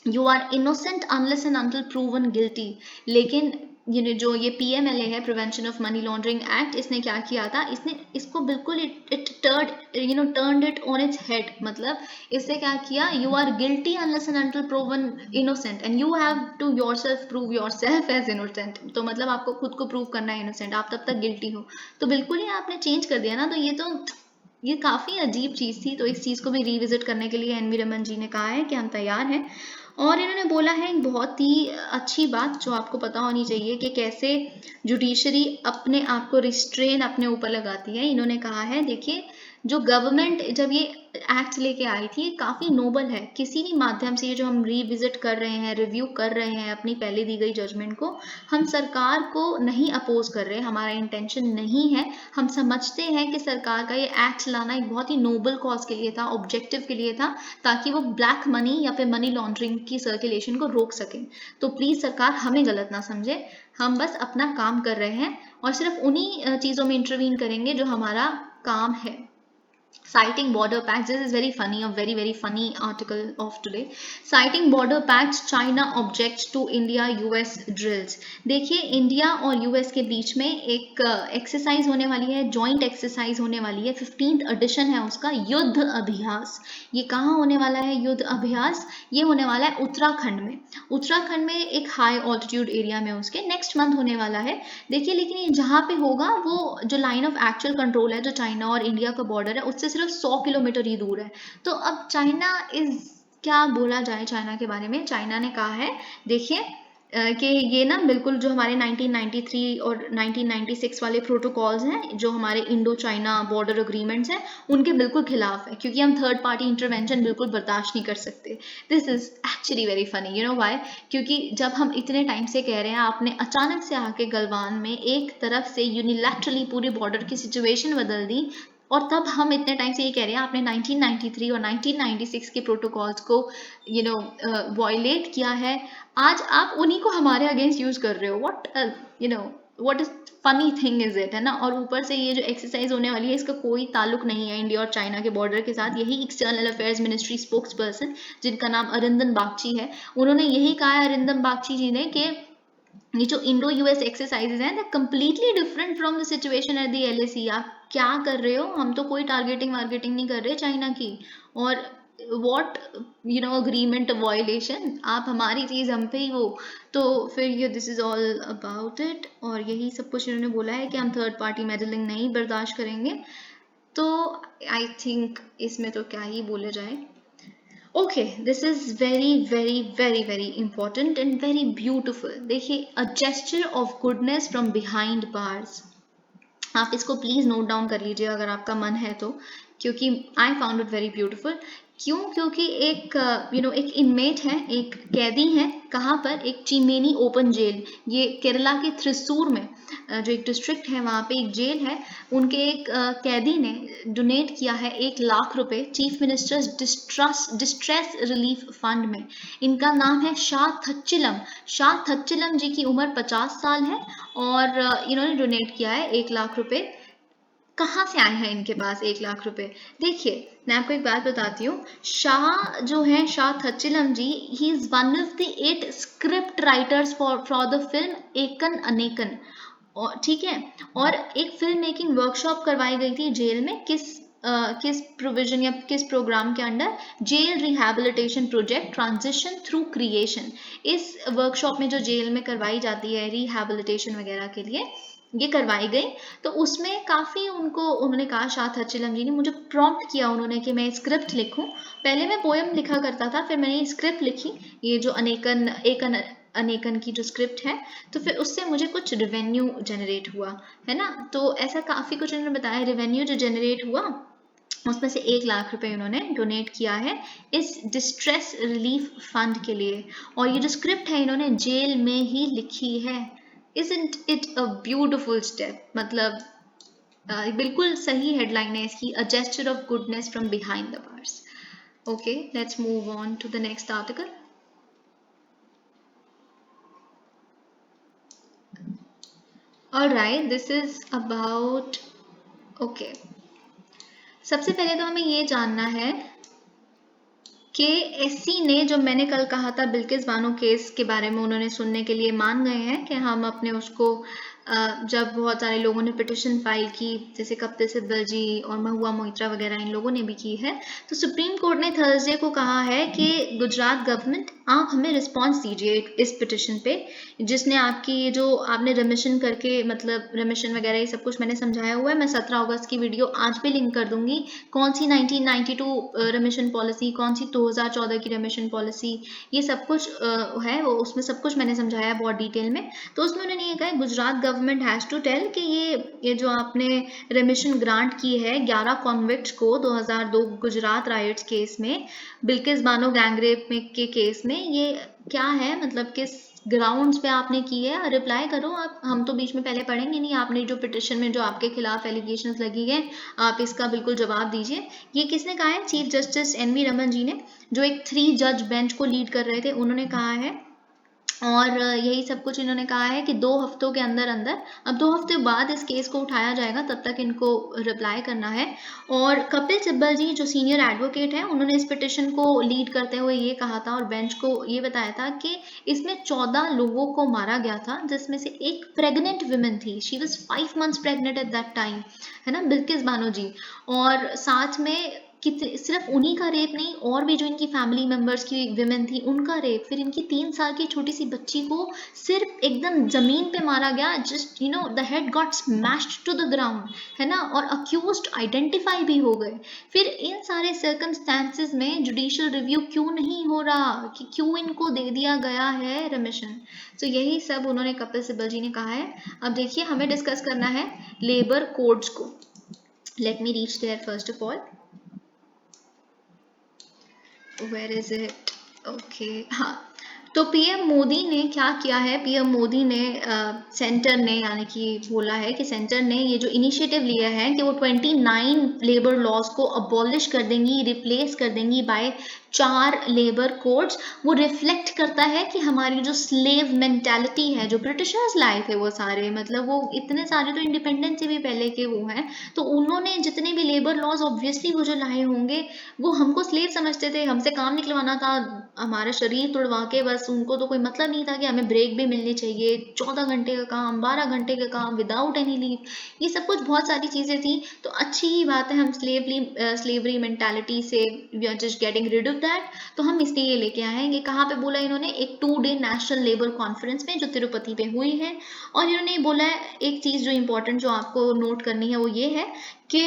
you are innocent unless and until proven guilty, लेकिन जो ये PMLA है, prevention of money laundering act, इसने क्या किया था, इसने इसको बिल्कुल it turned it on its head. मतलब इससे क्या किया, you are guilty unless and until proven innocent and you have to yourself prove yourself as innocent. तो मतलब आपको खुद को प्रूव करना है इनोसेंट, आप तब तक गिल्टी हो। तो बिल्कुल ही आपने चेंज कर दिया ना, तो ये काफ़ी अजीब चीज़ थी। तो इस चीज़ को भी रिविजिट करने के लिए NV रमन जी ने कहा है कि हम तैयार हैं। और इन्होंने बोला है एक बहुत ही अच्छी बात जो आपको पता होनी चाहिए कि कैसे जुडिशरी अपने आप को रिस्ट्रेन अपने ऊपर लगाती है। इन्होंने कहा है, देखिए जो गवर्नमेंट जब ये एक्ट लेके आई थी, काफ़ी नोबल है। किसी भी माध्यम से ये जो हम रिविजिट कर रहे हैं, रिव्यू कर रहे हैं अपनी पहले दी गई जजमेंट को, हम सरकार को नहीं अपोज कर रहे, हमारा इंटेंशन नहीं है। हम समझते हैं कि सरकार का ये एक्ट लाना एक बहुत ही नोबल कॉज के लिए था, ऑब्जेक्टिव के लिए था, ताकि वो ब्लैक मनी या फिर मनी लॉन्ड्रिंग की सर्कुलेशन को रोक सकें। तो प्लीज़ सरकार हमें गलत ना समझे, हम बस अपना काम कर रहे हैं और सिर्फ उन्हीं चीज़ों में इंटरवीन करेंगे जो हमारा काम है। Citing border pacts, this is very funny, a very very funny article of today. Citing border pacts, China objects to India US drills। देखिए इंडिया और US के बीच में एक एक्सरसाइज होने वाली है, जॉइंट एक्सरसाइज होने वाली है, 15th एडिशन है उसका, युद्ध अभ्यास। ये कहाँ होने वाला है युद्ध अभ्यास, ये होने वाला है उत्तराखंड में। उत्तराखंड में एक हाई ऑल्टीट्यूड एरिया में उसके नेक्स्ट मंथ होने वाला है। देखिए लेकिन ये जहाँ पे होगा वो जो लाइन ऑफ एक्चुअल कंट्रोल है, जो चाइना और इंडिया का बॉर्डर है, उससे सिर्फ 100 किलोमीटर ही दूर है। तो अब चाइना इज, क्या बोला जाए चाइना के बारे में, चाइना ने कहा है देखिए कि ये ना बिल्कुल जो हमारे 1993 और 1996 वाले प्रोटोकॉल्स हैं, जो हमारे इंडो चाइना बॉर्डर अग्रीमेंट्स हैं, उनके बिल्कुल खिलाफ है, क्योंकि हम थर्ड पार्टी इंटरवेंशन बिल्कुल बर्दाश्त नहीं कर सकते। This is actually very funny, you know why, क्योंकि जब हम इतने टाइम से कह रहे हैं, आपने अचानक से आके गलवान में एक तरफ से यूनिलैटरली पूरी बॉर्डर की सिचुएशन बदल दी, और तब हम इतने टाइम से ये कह रहे हैं आपने 1993 और 1996 के प्रोटोकॉल्स को वॉयलेट किया है। आज आप उन्हीं को हमारे अगेंस्ट यूज कर रहे हो। What is funny thing is it, है ना। और ऊपर से ये जो एक्सरसाइज होने वाली है, इसका कोई ताल्लुक नहीं है इंडिया और चाइना के बॉर्डर के साथ। यही external affairs ministry spokes person, जिनका नाम अरिंदम बागची है, उन्होंने यही कहा है, अरिंदम बागची जी ने, कि ये जो इंडो US एक्सरसाइजेज हैं, that completely different from the situation at the LAC। आप क्या कर रहे हो, हम तो कोई टारगेटिंग वारगेटिंग नहीं कर रहे चाइना की। और वॉट अग्रीमेंट वायलेशन, आप हमारी चीज़ हम पे ही वो। तो फिर ये this is all about it, और यही सब कुछ इन्होंने बोला है कि हम थर्ड पार्टी मेडलिंग नहीं बर्दाश्त करेंगे। तो आई थिंक इसमें तो क्या ही बोले जाए। Okay, this is very very very very important and very beautiful। देखिए, a gesture of goodness from behind bars, आप इसको प्लीज़ नोट डाउन कर लीजिए अगर आपका मन है तो, क्योंकि I found it very beautiful. क्यों, क्योंकि एक एक इनमेट है, एक कैदी है, कहाँ पर, एक चिमेनी ओपन जेल, ये केरला के थ्रिसूर में जो एक डिस्ट्रिक्ट है, वहाँ पे एक जेल है। उनके एक कैदी ने डोनेट किया है 1 लाख रुपए chief ministers distress relief fund में। इनका नाम है शाह थच्चिलम। शाह थच्चिलम जी की उम्र 50 साल है, और इन्होंने डोनेट किया है 1 लाख रुपए। कहाँ से आए हैं इनके पास 1 लाख रुपए? देखिए, मैं आपको एक बात बताती हूँ। शाह जो है, Shah Thachillam ji, he is one of the 8 script writers for the film Ekan Anekan. और ठीक है, और एक फिल्म मेकिंग वर्कशॉप करवाई गई थी जेल में, किस प्रोविजन या किस प्रोग्राम के under, jail rehabilitation project transition through creation. इस वर्कशॉप में जो जेल में करवाई जाती है रिहैबिलिटेशन वगैरह के लिए, ये करवाई गई। तो उसमें काफ़ी उन्होंने कहा, शाह थच्चिलम जी ने मुझे प्रॉम्प्ट किया उन्होंने कि मैं स्क्रिप्ट लिखूं। पहले मैं पोएम लिखा करता था, फिर मैंने स्क्रिप्ट लिखी, ये जो अनेकन की जो स्क्रिप्ट है। तो फिर उससे मुझे कुछ रेवेन्यू जनरेट हुआ, है ना। तो ऐसा काफ़ी कुछ उन्होंने बताया, रेवेन्यू जो जनरेट हुआ उसमें से 1 लाख रुपए उन्होंने डोनेट किया है इस डिस्ट्रेस रिलीफ फंड के लिए। और ये जो स्क्रिप्ट है इन्होंने जेल में ही लिखी है। Isn't it a beautiful step? मतलब बिल्कुल सही हेडलाइन है इसकी, a gesture of goodness from behind the bars. Okay, let's move on to the next article. Alright, this is about, okay, सबसे पहले तो हमें ये जानना है कि एससी ने, जो मैंने कल कहा था बिल्किस बानो केस के बारे में, उन्होंने सुनने के लिए मान गए हैं कि हम अपने उसको जब बहुत सारे लोगों ने पिटिशन फाइल की, जैसे कपिल सिब्बल जी और महुआ मोइत्रा वगैरह इन लोगों ने भी की है, तो सुप्रीम कोर्ट ने थर्सडे को कहा है कि गुजरात गवर्नमेंट आप हमें रिस्पांस दीजिए इस पिटिशन पे, जिसने आपकी ये जो आपने रेमिशन करके, मतलब रेमिशन वगैरह ये सब कुछ मैंने समझाया हुआ है। मैं 17 अगस्त की वीडियो आज भी लिंक कर दूंगी, कौन सी 1992 रेमिशन पॉलिसी, कौन सी 2014 की रेमिशन पॉलिसी, ये सब कुछ है वो, उसमें सब कुछ मैंने समझाया है बहुत डिटेल में। तो उसमें उन्होंने ये कहा Gujarat government has to tell कि ये जो आपने रेमिशन ग्रांट की है 11 कॉन्विक्ट्स को 2002 गुजरात राइट्स केस में, बिल्किस बानो गैंगरेप में के केस में, ये क्या है, मतलब किस ग्राउंड्स पे आपने की है, रिप्लाई करो आप, हम तो बीच में पहले पढ़ेंगे नहीं, आपने जो पिटिशन में जो आपके खिलाफ एलिगेशंस लगी है आप इसका बिल्कुल जवाब दीजिए। ये किसने कहा है? Chief justice N V Ramana ji ने, जो एक 3 जज बेंच को लीड कर रहे थे, उन्होंने कहा है। और यही सब कुछ इन्होंने कहा है कि 2 हफ्तों के अंदर अंदर, अब 2 हफ्ते बाद इस केस को उठाया जाएगा, तब तक इनको रिप्लाई करना है। और कपिल सिब्बल जी जो सीनियर एडवोकेट हैं, उन्होंने इस पिटिशन को लीड करते हुए ये कहा था और बेंच को ये बताया था कि इसमें 14 लोगों को मारा गया था, जिसमें से एक प्रेग्नेंट वुमेन थी, she was 5 months pregnant at that time, है ना, बिल्किस बानो जी। और साथ में सिर्फ उन्हीं का रेप नहीं, और भी जो इनकी फैमिली मेंबर्स की विमेन थी उनका रेप, फिर इनकी 3 साल की छोटी सी बच्ची को सिर्फ एकदम जमीन पे मारा गया, just the head got smashed to the ground, है ना, और अक्यूज्ड आइडेंटिफाई भी हो गए। फिर इन सारे सर्कमस्टेंसेस में जुडिशियल रिव्यू क्यों नहीं हो रहा, कि क्यों इनको दे दिया गया है रेमिशन? तो यही सब उन्होंने कपिल सिब्बल जी ने कहा है। अब देखिए, हमें डिस्कस करना है लेबर कोड्स को। Let me reach there first of all, Where is it? Okay, हाँ, तो पीएम मोदी ने क्या किया है? पीएम मोदी ने सेंटर ने, यानी कि बोला है कि सेंटर ने ये जो इनिशिएटिव लिया है कि वो 29 लेबर लॉज को अबॉलिश कर देंगी, रिप्लेस कर देंगी बाय 4 लेबर कोड्स। वो रिफ्लेक्ट करता है कि हमारी जो स्लेव मेंटालिटी है, जो ब्रिटिशर्स लाए थे वो सारे, मतलब वो इतने सारे तो इंडिपेंडेंस से भी पहले के वो हैं, तो उन्होंने जितने भी लेबर लॉज ऑब्वियसली वो जो लाए होंगे, वो हमको स्लेव समझते थे, हमसे काम निकलवाना था, हमारा शरीर तुड़वा के, बस उनको तो कोई मतलब नहीं था कि हमें ब्रेक भी मिलनी चाहिए, 14 घंटे का काम, 12 घंटे का काम विदाउट एनी लीव, ये सब कुछ बहुत सारी चीज़ें थी। तो अच्छी ही बात है, हम स्लेवरी मेंटालिटी से we are just getting rid of that. तो हम इसलिए लेके आए हैं कि कहाँ पे बोला इन्होंने, एक 2-day नेशनल लेबर कॉन्फ्रेंस में जो तिरुपति पे हुई है। और इन्होंने बोला है एक चीज़ जो इंपॉर्टेंट जो आपको नोट करनी है वो ये है कि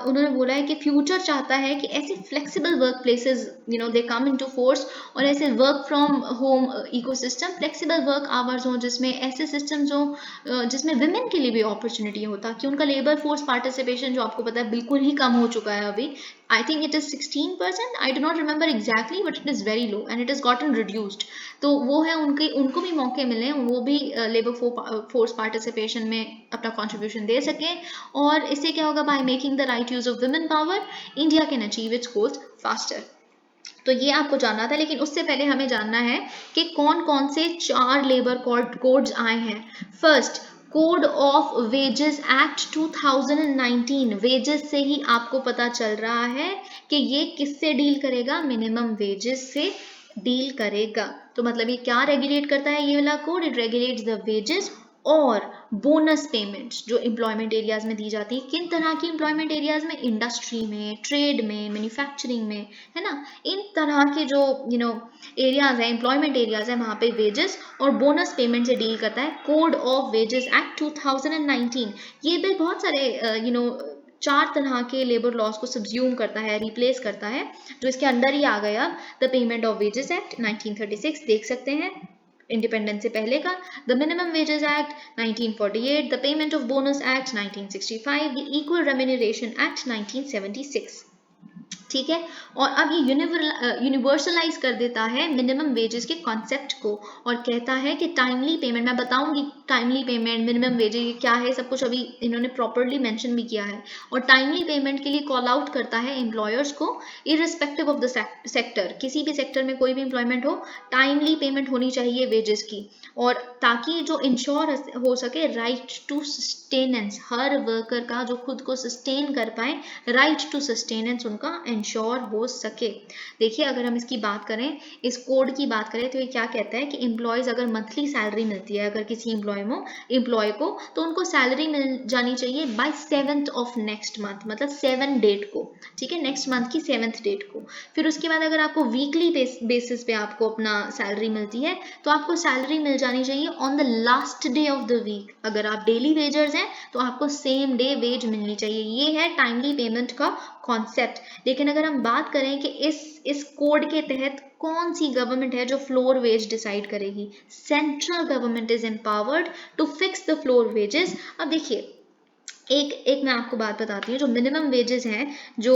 उन्होंने बोला है कि फ्यूचर चाहता है कि ऐसे फ्लेक्सिबल वर्क प्लेसेस दे कम इनटू फोर्स, और ऐसे work from home ecosystem, flexible work hours हो, जिसमें ऐसे सिस्टम्स हो जिसमें विमेन के लिए भी अपॉर्चुनिटी हो, ताकि उनका लेबर फोर्स पार्टिसिपेशन, जो आपको पता है बिल्कुल ही कम हो चुका है अभी, I think it is 16%, I do not remember exactly, but it is very low and it is gotten reduced. तो वो है उनको भी मौके मिले, वो भी लेबर फोर्स पार्टिसिपेशन में अपना कॉन्ट्रीब्यूशन दे सकें। और इससे क्या होगा, by making the right use of women power, India can achieve it's goals faster. तो ये आपको जानना था, लेकिन उससे पहले हमें जानना है कि कौन कौन से 4 लेबर कोड्स आए हैं। First, code of wages act 2019, wages से ही आपको पता चल रहा है कि ये किससे डील करेगा, मिनिमम वेजेस से डील करेगा। तो मतलब ये क्या रेगुलेट करता है ये वाला code? It regulates the wages और बोनस पेमेंट्स जो एम्प्लॉयमेंट एरियाज में दी जाती है। किन तरह की एम्प्लॉयमेंट एरियाज में? इंडस्ट्री में, ट्रेड में, मैन्युफैक्चरिंग में, है ना, इन तरह के जो एरियाज हैं, एम्प्लॉयमेंट एरियाज हैं, वहाँ पे वेजेस और बोनस पेमेंट से डील करता है कोड ऑफ वेजेस एक्ट 2019। ये बिल बहुत सारे 4 तरह के लेबर लॉज को सब्ज्यूम करता है, रिप्लेस करता है, जो इसके अंदर ही आ गया। The payment of wages act 1936 देख सकते हैं, इंडिपेंडेंस से पहले का, the minimum wages act 1948, the payment of bonus act 1965, the equal remuneration act 1976। ठीक है। और अब ये यूनिवर्सलाइज कर देता है मिनिमम वेजेस के कॉन्सेप्ट को और कहता है कि टाइमली पेमेंट, मैं बताऊंगी टाइमली पेमेंट मिनिमम वेजेस क्या है, सब कुछ अभी इन्होंने प्रॉपरली मेंशन भी किया है। और टाइमली पेमेंट के लिए कॉल आउट करता है एम्प्लॉयर्स को, इररिस्पेक्टिव ऑफ द सेक्टर, किसी भी सेक्टर में कोई भी एम्प्लॉयमेंट हो, टाइमली पेमेंट होनी चाहिए वेजेस की। और ताकि जो इंश्योर हो सके राइट टू सस्टेनेंस, हर वर्कर का जो खुद को सस्टेन कर पाए, राइट टू सस्टेनेंस उनका इंश्योर हो सके। देखिए अगर हम इसकी बात करें, इस कोड की बात करें, तो ये क्या कहता है कि एम्प्लॉयज अगर मंथली सैलरी मिलती है अगर किसी एम्प्लॉय को, तो उनको सैलरी मिल जानी चाहिए bye 7th of next month, मतलब 7 डेट को, ठीक है, नेक्स्ट मंथ की 7th डेट को। फिर उसके बाद अगर आपको वीकली बेसिस पे आपको अपना सैलरी मिलती है, तो आपको सैलरी मिल जानी चाहिए on the last day of the week. अगर आप डेली वेजर्स हैं तो आपको सेम डे वेज मिलनी चाहिए। ये है टाइमली पेमेंट का कॉन्सेप्ट। लेकिन अगर हम बात करें कि इस कोड के तहत कौन सी गवर्नमेंट है जो फ्लोर वेज डिसाइड करेगी, central government is empowered to fix the floor wages. अब देखिए एक मैं आपको बात बताती हूँ, जो मिनिमम वेजेस हैं, जो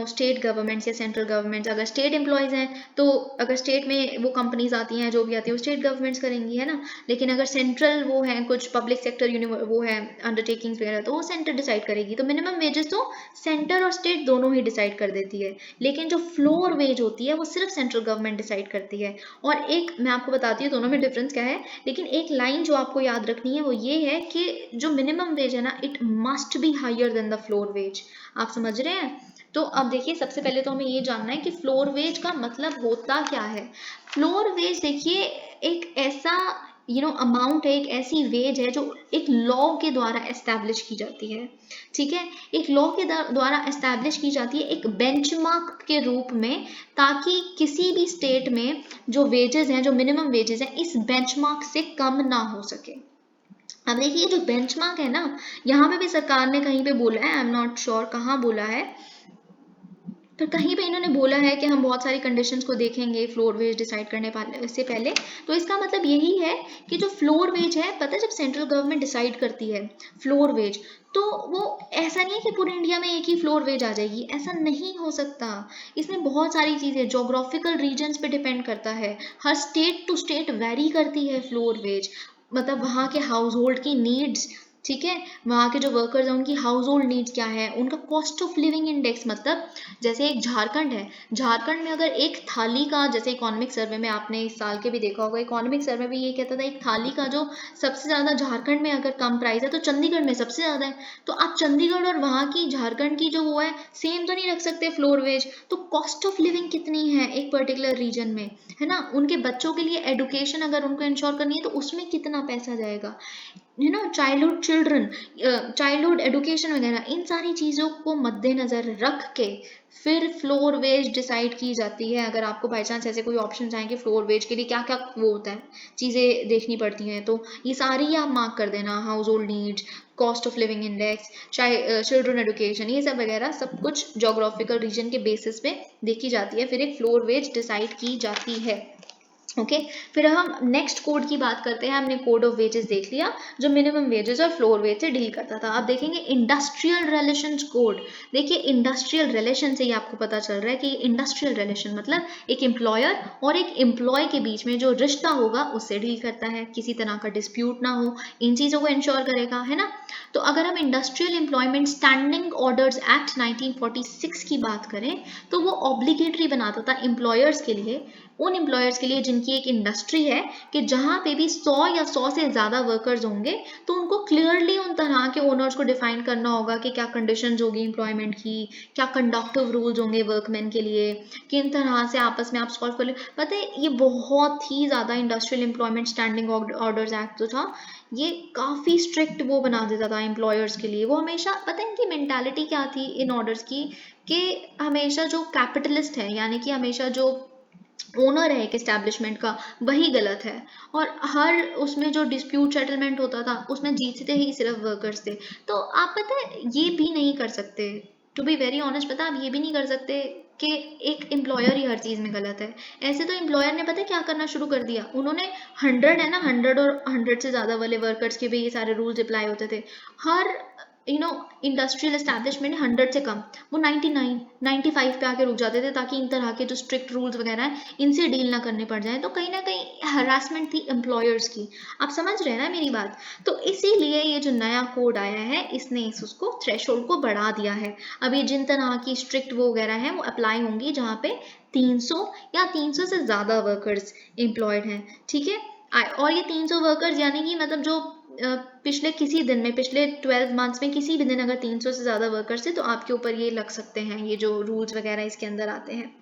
स्टेट गवर्नमेंट्स या सेंट्रल गवर्नमेंट्स, अगर स्टेट एम्प्लॉयज हैं तो अगर स्टेट में वो कंपनीज आती हैं जो भी आती है वो स्टेट गवर्नमेंट्स करेंगी, है ना। लेकिन अगर सेंट्रल वो है, कुछ पब्लिक सेक्टर वो है अंडरटेकिंग्स वगैरह, तो वो सेंटर डिसाइड करेगी। तो मिनिमम वेजेस तो सेंटर और स्टेट दोनों ही डिसाइड कर देती है, लेकिन जो फ्लोर वेज होती है वो सिर्फ सेंट्रल गवर्नमेंट डिसाइड करती है। और एक मैं आपको बताती हूँ दोनों में डिफरेंस क्या है, लेकिन एक लाइन जो आपको याद रखनी है वो ये है कि जो मिनिमम वेज है ना, it must be higher than the floor wage. आप समझ रहे हैं। तो अब देखिए सबसे पहले तो हमें ये जानना है कि फ्लोर वेज का मतलब होता क्या है। फ्लोर वेज देखिए एक ऐसा अमाउंट है, एक ऐसी वेज है जो एक लॉ के द्वारा एस्टैब्लिश की जाती है, ठीक है, एक लॉ के द्वारा एस्टैब्लिश की जाती है एक बेंचमार्क के रूप में, ताकि किसी भी स्टेट में जो वेजेस हैं, जो मिनिमम वेजेस हैं, इस बेंचमार्क से कम ना हो सके। अब देखिए जो बेंचमार्क है ना, यहाँ पे भी सरकार ने कहीं पे बोला है, आई एम नॉट श्योर कहाँ बोला है, तो कहीं पे इन्होंने बोला है कि हम बहुत सारी कंडीशंस को देखेंगे फ्लोर वेज डिसाइड करने से पहले। तो इसका मतलब यही है कि जो फ्लोर वेज है, पता है जब सेंट्रल गवर्नमेंट डिसाइड करती है फ्लोर वेज, तो वो ऐसा नहीं है कि पूरे इंडिया में एक ही फ्लोर वेज आ जाएगी, ऐसा नहीं हो सकता। इसमें बहुत सारी चीज़ें जोग्राफिकल रीजन्स पे डिपेंड करता है, हर स्टेट टू स्टेट वेरी करती है फ्लोर वेज, मतलब वहाँ के हाउस होल्ड की नीड्स, ठीक है, वहाँ के जो वर्कर्स हैं उनकी हाउस होल्ड नीड्स क्या है, उनका कॉस्ट ऑफ लिविंग इंडेक्स, मतलब जैसे एक झारखंड है, झारखंड में अगर एक थाली का, जैसे इकोनॉमिक सर्वे में आपने इस साल के भी देखा होगा, इकोनॉमिक सर्वे में ये कहता था एक थाली का जो सबसे ज़्यादा झारखंड में अगर कम प्राइस है तो चंडीगढ़ में सबसे ज़्यादा है। तो आप चंडीगढ़ और वहाँ की झारखंड की जो वो है सेम तो नहीं रख सकते फ्लोर वेज। तो कॉस्ट ऑफ लिविंग कितनी है एक पर्टिकुलर रीजन में, है ना, उनके बच्चों के लिए एडुकेशन अगर उनको इंश्योर करनी है तो उसमें कितना पैसा जाएगा, चाइल्डहुड एडुकेशन वगैरह, इन सारी चीज़ों को मद्देनज़र रख के फिर फ्लोर वेज डिसाइड की जाती है। अगर आपको बाई चांस ऐसे कोई ऑप्शन आएंगे फ्लोर वेज के लिए क्या क्या वो होता है, चीज़ें देखनी पड़ती हैं, तो ये सारी आप मार्क कर देना, house hold needs, cost of living index, children education, ये सब वगैरह सब कुछ जोग्राफिकल रीजन के बेसिस पे देखी जाती है, फिर एक फ्लोर वेज डिसाइड की जाती है। ओके फिर हम नेक्स्ट कोड की बात करते हैं। हमने कोड ऑफ वेजेस देख लिया जो मिनिमम वेजेस और फ्लोर वेज से डील करता था। अब देखेंगे इंडस्ट्रियल रिलेशंस कोड। देखिए इंडस्ट्रियल रिलेशन से ही आपको पता चल रहा है कि इंडस्ट्रियल रिलेशन मतलब एक एम्प्लॉयर और एक एम्प्लॉय के बीच में जो रिश्ता होगा उससे डील करता है, किसी तरह का डिस्प्यूट ना हो, इन चीज़ों को इंश्योर करेगा, है ना। तो अगर हम industrial employment standing orders act 1946 की बात करें तो वो ऑब्लिगेटरी बनाता था एम्प्लॉयर्स के लिए, उन एम्प्लॉयर्स के लिए जिनकी एक इंडस्ट्री है, कि जहाँ पे भी 100 या 100 से ज़्यादा वर्कर्स होंगे तो उनको क्लियरली उन तरह के ओनर्स को डिफाइन करना होगा कि क्या कंडीशंस होगी एम्प्लॉयमेंट की, क्या कंडक्टिव रूल्स होंगे वर्कमैन के लिए, किन तरह से आपस में आप सॉल्व कर ले। पता है ये बहुत ही ज़्यादा industrial employment standing orders act जो था ये काफ़ी स्ट्रिक्ट वो बना देता था एम्प्लॉयर्स के लिए। वो हमेशा, पता है इनकी मेंटालिटी क्या थी इन ऑर्डर्स की, कि हमेशा जो कैपिटलिस्ट है यानी कि हमेशा जो ओनर है एक एस्टैब्लिशमेंट का वही गलत है, और हर उसमें जो डिस्प्यूट सेटलमेंट होता था उसमें जीतते ही सिर्फ वर्कर्स थे। तो आप पता है ये भी नहीं कर सकते, टू बी वेरी ऑनेस्ट, पता आप ये भी नहीं कर सकते कि एक एम्प्लॉयर ही हर चीज़ में गलत है। ऐसे तो एम्प्लॉयर ने पता है क्या करना शुरू कर दिया, उन्होंने 100 है ना, 100 और 100 से ज़्यादा वाले वर्कर्स के भी ये सारे रूल्स अप्लाई होते थे, हर इंडस्ट्रियल एस्टैब्लिशमेंट 100 से कम, वो 99 95 पे आके रुक जाते थे, ताकि इन तरह के जो स्ट्रिक्ट रूल्स वगैरह हैं इनसे डील ना करने पड़ जाए। तो कहीं ना कहीं हरासमेंट थी एम्प्लॉयर्स की। आप समझ रहे हैं ना मेरी बात? तो इसीलिए ये जो नया कोड आया है इसने उसको थ्रेशोल्ड को बढ़ा दिया है। अब ये जिन तरह की स्ट्रिक्ट वो वगैरह है वो अप्लाई होंगी जहाँ पे 300 या 300 से ज़्यादा वर्कर्स एम्प्लॉयड हैं, ठीक है। और ये 300 वर्कर्स यानी कि मतलब जो पिछले किसी दिन में, पिछले 12 मंथ्स में किसी भी दिन अगर 300 से ज़्यादा वर्कर्स थे तो आपके ऊपर ये लग सकते हैं, ये जो रूल्स वगैरह इसके अंदर आते हैं,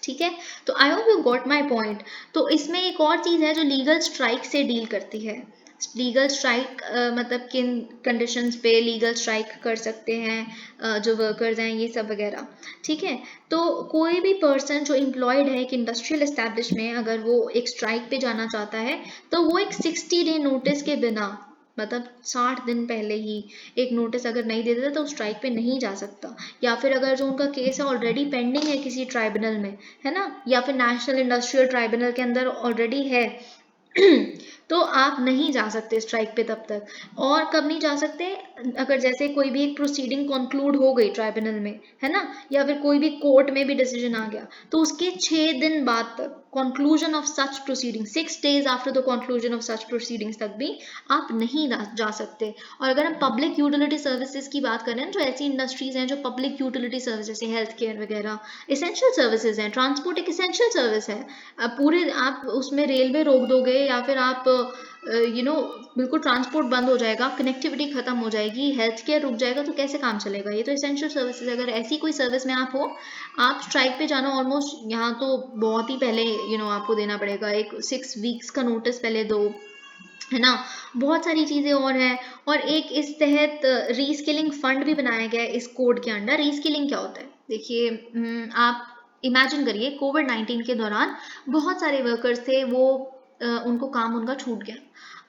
ठीक है। तो I hope you got my point. तो इसमें एक और चीज़ है जो लीगल स्ट्राइक से डील करती है। लीगल स्ट्राइक मतलब किन कंडीशंस पे लीगल स्ट्राइक कर सकते हैं जो वर्कर्स हैं, ये सब वगैरह, ठीक है। तो कोई भी पर्सन जो एम्प्लॉयड है एक इंडस्ट्रियल एस्टैब्लिश में, अगर वो एक स्ट्राइक पे जाना चाहता है तो वो एक 60 डे नोटिस के बिना, मतलब 60 दिन पहले ही एक नोटिस अगर नहीं दे देता तो स्ट्राइक पे नहीं जा सकता। या फिर अगर जो उनका केस है ऑलरेडी पेंडिंग है किसी ट्राइब्यूनल में, है ना, या फिर नेशनल इंडस्ट्रियल ट्राइब्यूनल के अंदर ऑलरेडी है तो आप नहीं जा सकते स्ट्राइक पे तब तक। और कब नहीं जा सकते? अगर जैसे कोई भी एक प्रोसीडिंग कंक्लूड हो गई ट्राइब्यूनल में, है ना, या फिर कोई भी कोर्ट में भी डिसीजन आ गया, तो उसके 6 दिन बाद तक, conclusion of such proceeding, 6 days after the conclusion of such proceedings तक भी आप नहीं जा सकते। और अगर हम पब्लिक यूटिलिटी सर्विसेज की बात करें तो ऐसी इंडस्ट्रीज हैं जो पब्लिक यूटिलिटी सर्विस जैसे हेल्थ केयर वगैरह इसेंशियल सर्विसेज हैं। ट्रांसपोर्ट एक इसेंशियल सर्विस है। अब पूरे आप उसमें रेलवे रोक दोगे या फिर आप बिल्कुल ट्रांसपोर्ट बंद हो जाएगा, कनेक्टिविटी खत्म हो जाएगी, हेल्थ केयर रुक जाएगा, तो कैसे काम चलेगा? ये तो इसेंशियल सर्विसेज। अगर ऐसी कोई सर्विस में आप हो, आप स्ट्राइक पे जाना ऑलमोस्ट यहाँ तो बहुत ही पहले आपको देना पड़ेगा, एक 6 weeks का नोटिस पहले दो, है ना। बहुत सारी चीज़ें और हैं। और एक इस तहत रीस्किलिंग फंड भी बनाया गया है इस कोड के अंडर। रीस्किलिंग क्या होता है? देखिए, आप इमेजिन करिए कोविड-19 के दौरान बहुत सारे वर्कर्स थे, वो उनको काम उनका छूट गया।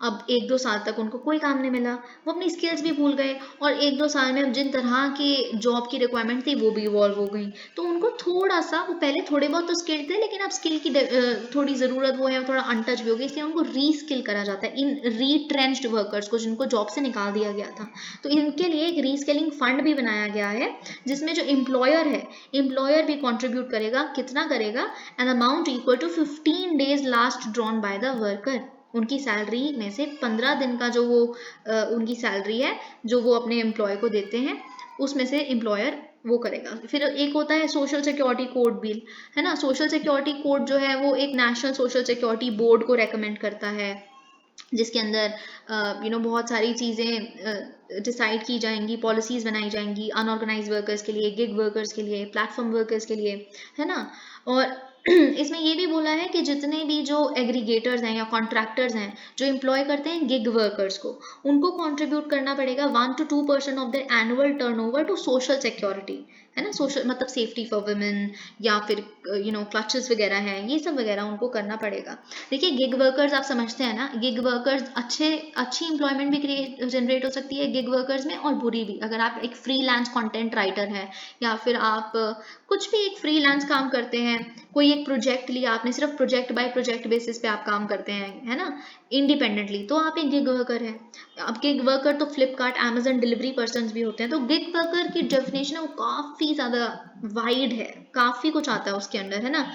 अब 1-2 साल तक उनको कोई काम नहीं मिला, वो अपनी स्किल्स भी भूल गए, और 1-2 साल में जिन तरह की जॉब की रिक्वायरमेंट थी वो भी इवॉल्व हो गई। तो उनको थोड़ा सा, वो पहले थोड़े बहुत तो स्किल्ड थे लेकिन अब स्किल की थोड़ी ज़रूरत वो है, थोड़ा अनटच भी हो गई, इसलिए उनको रीस्किल करा जाता है इन रीट्रेंच्ड वर्कर्स को जिनको जॉब से निकाल दिया गया था। तो इनके लिए एक रीस्किलिंग फंड भी बनाया गया है जिसमें जो एम्प्लॉयर है, एम्प्लॉयर भी कॉन्ट्रीब्यूट करेगा। कितना करेगा? An amount equal to 15 days last drawn by the worker. उनकी सैलरी में से 15 दिन का जो वो उनकी सैलरी है जो वो अपने एम्प्लॉय को देते हैं, उसमें से एम्प्लॉयर वो करेगा। फिर एक होता है सोशल सिक्योरिटी कोड बिल, है ना। सोशल सिक्योरिटी कोड जो है वो एक नेशनल सोशल सिक्योरिटी बोर्ड को रेकमेंड करता है, जिसके अंदर बहुत सारी चीज़ें डिसाइड की जाएंगी, पॉलिसीज़ बनाई जाएंगी अनऑर्गेनाइज वर्कर्स के लिए, गिग वर्कर्स के लिए, प्लेटफॉर्म वर्कर्स के लिए, है ना। और इसमें ये भी बोला है कि जितने भी जो एग्रीगेटर्स हैं या कॉन्ट्रैक्टर्स हैं जो एम्प्लॉय करते हैं गिग वर्कर्स को, उनको कंट्रीब्यूट करना पड़ेगा 1 to 2% of their annual turnover to social security, है ना। सोशल मतलब सेफ्टी फॉर वुमेन, या फिर क्लचेस वगैरह हैं, ये सब वगैरह उनको करना पड़ेगा। देखिए, गिग वर्कर्स आप समझते हैं ना, गिग वर्कर्स अच्छी एम्प्लॉयमेंट भी जनरेट हो सकती है गिग वर्कर्स में, और बुरी भी। अगर आप एक फ्रीलांस कंटेंट राइटर हैं, या फिर आप कुछ भी एक फ्रीलांस काम करते हैं, कोई एक प्रोजेक्ट लिया आपने, सिर्फ प्रोजेक्ट बाय प्रोजेक्ट बेसिस पे आप काम करते हैं, है ना, इंडिपेंडेंटली, तो आप एक गिग वर्कर हैं। अब गिग वर्कर तो फ्लिपकार्ट, अमेजन डिलीवरी पर्सन भी होते हैं। तो गिग वर्कर की डेफिनेशन है वो काफ़ी ज़्यादा वाइड है, काफ़ी कुछ आता है उसके अंदर, है ना।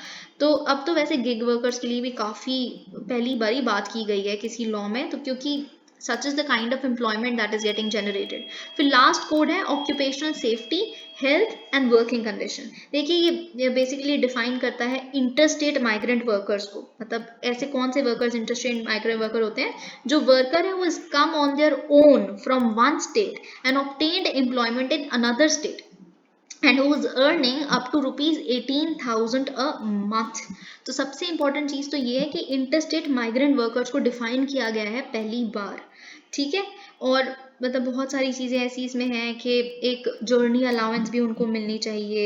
तो अब तो वैसे गिग वर्कर्स के लिए भी काफ़ी पहली बारी बात की गई है किसी लॉ में, तो क्योंकि such is the kind of employment that is getting generated। फिर लास्ट कोड है occupational safety, health and working condition. देखिए, ये बेसिकली डिफाइन करता है इंटरस्टेट माइग्रेंट वर्कर्स को। मतलब ऐसे कौन से वर्कर्स इंटरस्टेट माइग्रेंट वर्कर होते हैं? जो वर्कर है वो is come on their own from one state and obtained employment in another state and who is earning up to rupees 18,000 a month। तो सबसे इंपॉर्टेंट चीज़ तो ये है कि इंटरस्टेट माइग्रेंट वर्कर्स को डिफाइन किया गया है पहली बार, ठीक है। और मतलब बहुत सारी चीज़ें ऐसी इसमें हैं कि एक जर्नी अलाउंस भी उनको मिलनी चाहिए,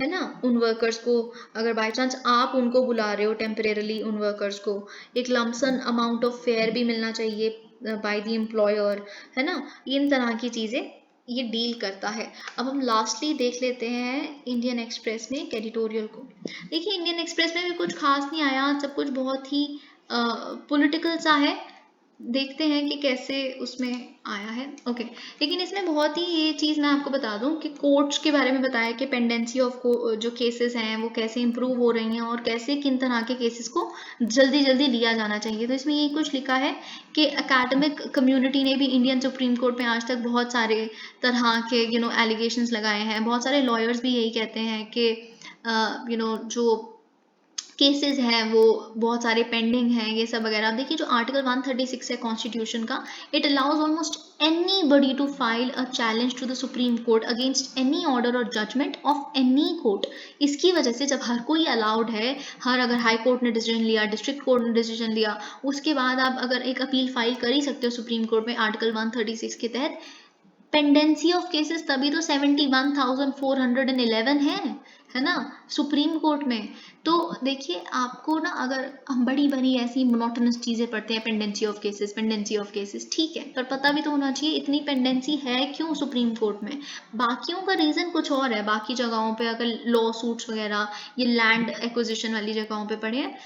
है ना, उन वर्कर्स को। अगर बाई चांस आप उनको बुला रहे हो टेम्परेरली, उन वर्कर्स को एक लमसन अमाउंट ऑफ फेयर भी मिलना चाहिए बाय द एम्प्लॉयर, है ना। इन तरह की चीज़ें ये डील करता है। अब हम लास्टली देख लेते हैं इंडियन एक्सप्रेस में एक एडिटोरियल को। देखिए, इंडियन एक्सप्रेस में भी कुछ खास नहीं आया, सब कुछ बहुत ही पॉलिटिकल सा है। देखते हैं कि कैसे उसमें आया है। ओके, लेकिन इसमें बहुत ही ये चीज़ मैं आपको बता दूं कि कोर्ट्स के बारे में बताया कि पेंडेंसी ऑफ जो केसेस हैं वो कैसे इंप्रूव हो रही हैं और कैसे किन तरह के केसेस को जल्दी जल्दी लिया जाना चाहिए। तो इसमें ये कुछ लिखा है कि एकेडमिक कम्युनिटी ने भी इंडियन सुप्रीम कोर्ट में आज तक बहुत सारे तरह के एलिगेशंस लगाए हैं। बहुत सारे लॉयर्स भी यही कहते हैं कि जो केसेस हैं वो बहुत सारे पेंडिंग हैं, ये सब वगैरह। देखिए जो आर्टिकल 136 है कॉन्स्टिट्यूशन का, it allows almost anybody to file a challenge to the Supreme Court against any order और जजमेंट ऑफ एनी कोर्ट। इसकी वजह से जब हर कोई अलाउड है, हर अगर हाई कोर्ट ने डिसीजन लिया, डिस्ट्रिक्ट कोर्ट ने डिसीजन लिया, उसके बाद आप अगर एक अपील फाइल कर ही सकते हो सुप्रीम कोर्ट में आर्टिकल 136 के तहत। पेंडेंसी ऑफ केसेस तभी तो 71,411 है ना सुप्रीम कोर्ट में। तो देखिए आपको ना, अगर हम बड़ी बड़ी ऐसी मोनोटोनस चीजें पढ़ते हैं, पेंडेंसी ऑफ केसेस ठीक है, पर पता भी तो होना चाहिए इतनी पेंडेंसी है क्यों सुप्रीम कोर्ट में। बाकियों का रीजन कुछ और है, बाकी जगहों पे अगर लॉ सूट्स वगैरह ये लैंड एक्विजिशन वाली जगहों पे पड़े हैं,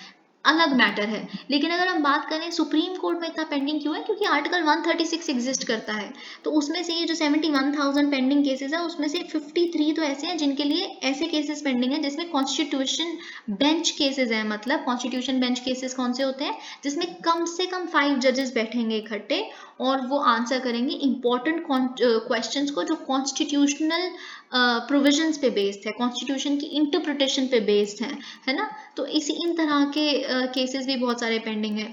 अलग मैटर है। लेकिन अगर हम बात करें सुप्रीम कोर्ट में इतना पेंडिंग क्यों है, क्योंकि आर्टिकल 136 एग्जिस्ट करता है। तो उसमें से ये जो 71,000 पेंडिंग केसेस है उसमें से 53 तो ऐसे हैं जिनके लिए ऐसे केसेस पेंडिंग है जिसमें कॉन्स्टिट्यूशन बेंच केसेस हैं। मतलब कॉन्स्टिट्यूशन बेंच केसेस कौन से होते हैं, जिसमें कम से कम 5 जजेस बैठेंगे इकट्ठे और वो आंसर करेंगे इंपॉर्टेंट क्वेश्चंस को जो कॉन्स्टिट्यूशनल प्रोविजंस पे बेस्ड है, कॉन्स्टिट्यूशन की इंटरप्रिटेशन पे बेस्ड है ना। तो इसी इन तरह के केसेस भी बहुत सारे पेंडिंग है।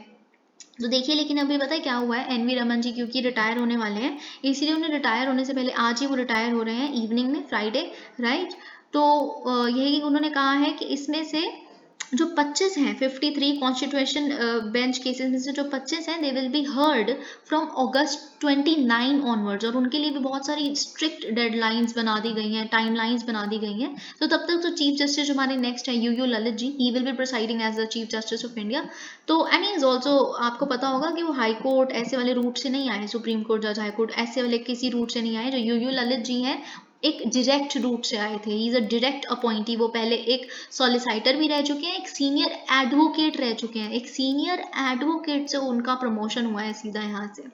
तो देखिए, लेकिन अभी पता है क्या हुआ है, एनवी रमन जी क्योंकि रिटायर होने वाले हैं, इसलिए उन्हें रिटायर होने से पहले आज ही वो रिटायर हो रहे हैं इवनिंग में, फ्राइडे, राइट। तो यही उन्होंने कहा है कि इसमें से जो 25 हैं, 53 कॉन्स्टिट्यूशन बेंच केसेस में से जो 25 हैं, they will be heard from August 29 onwards. और उनके लिए भी बहुत सारी स्ट्रिक्ट डेडलाइंस बना दी गई हैं, टाइमलाइंस बना दी गई हैं। तो तब तक तो चीफ जस्टिस हमारे नेक्स्ट है U Lalit ji, he will be presiding as the chief justice of India. तो एंड इज ऑल्सो, आपको पता होगा कि वो हाई कोर्ट ऐसे वाले रूट से नहीं आए, सुप्रीम कोर्ट जज, हाई कोर्ट ऐसे वाले किसी रूट से नहीं आए। जो यू ललित जी हैं एक डायरेक्ट रूट से आए थे, he is a direct appointee. वो पहले एक सॉलिसिटर भी रह चुके हैं, एक सीनियर एडवोकेट रह चुके हैं, एक सीनियर एडवोकेट से उनका प्रमोशन हुआ है सीधा यहाँ से।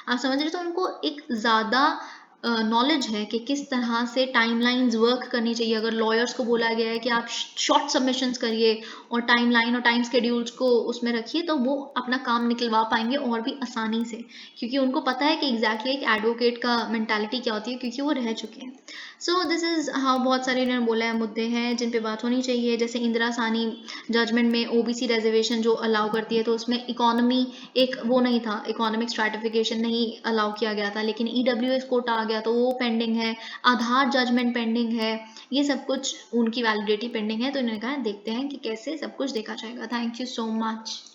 आप समझ रहे, तो उनको एक ज़्यादा नॉलेज है कि किस तरह से टाइमलाइंस वर्क करनी चाहिए। अगर लॉयर्स को बोला गया है कि आप शॉर्ट सबमिशंस करिए और टाइमलाइन और टाइम स्केड्यूल्स को उसमें रखिए, तो वो अपना काम निकलवा पाएंगे और भी आसानी से, क्योंकि उनको पता है कि एग्जैक्टली एक एडवोकेट का मेंटालिटी क्या होती है, क्योंकि वो रह चुके हैं। सो दिस इज हाउ बहुत सारे इन्होंने बोला है मुद्दे हैं जिन पे बात होनी चाहिए। जैसे इंदिरा सानी जजमेंट में ओबीसी रिजर्वेशन जो अलाउ करती है, तो उसमें इकोनॉमी एक वो नहीं था, इकोनॉमिक स्ट्रैटिफिकेशन नहीं अलाउ किया गया था, लेकिन ईडब्ल्यूएस कोटा आ गया तो वो पेंडिंग है। आधार जजमेंट पेंडिंग है, ये सब कुछ उनकी वैलिडिटी पेंडिंग है। तो इन्होंने कहा देखते हैं कि कैसे सब कुछ देखा जाएगा। Thank you so much.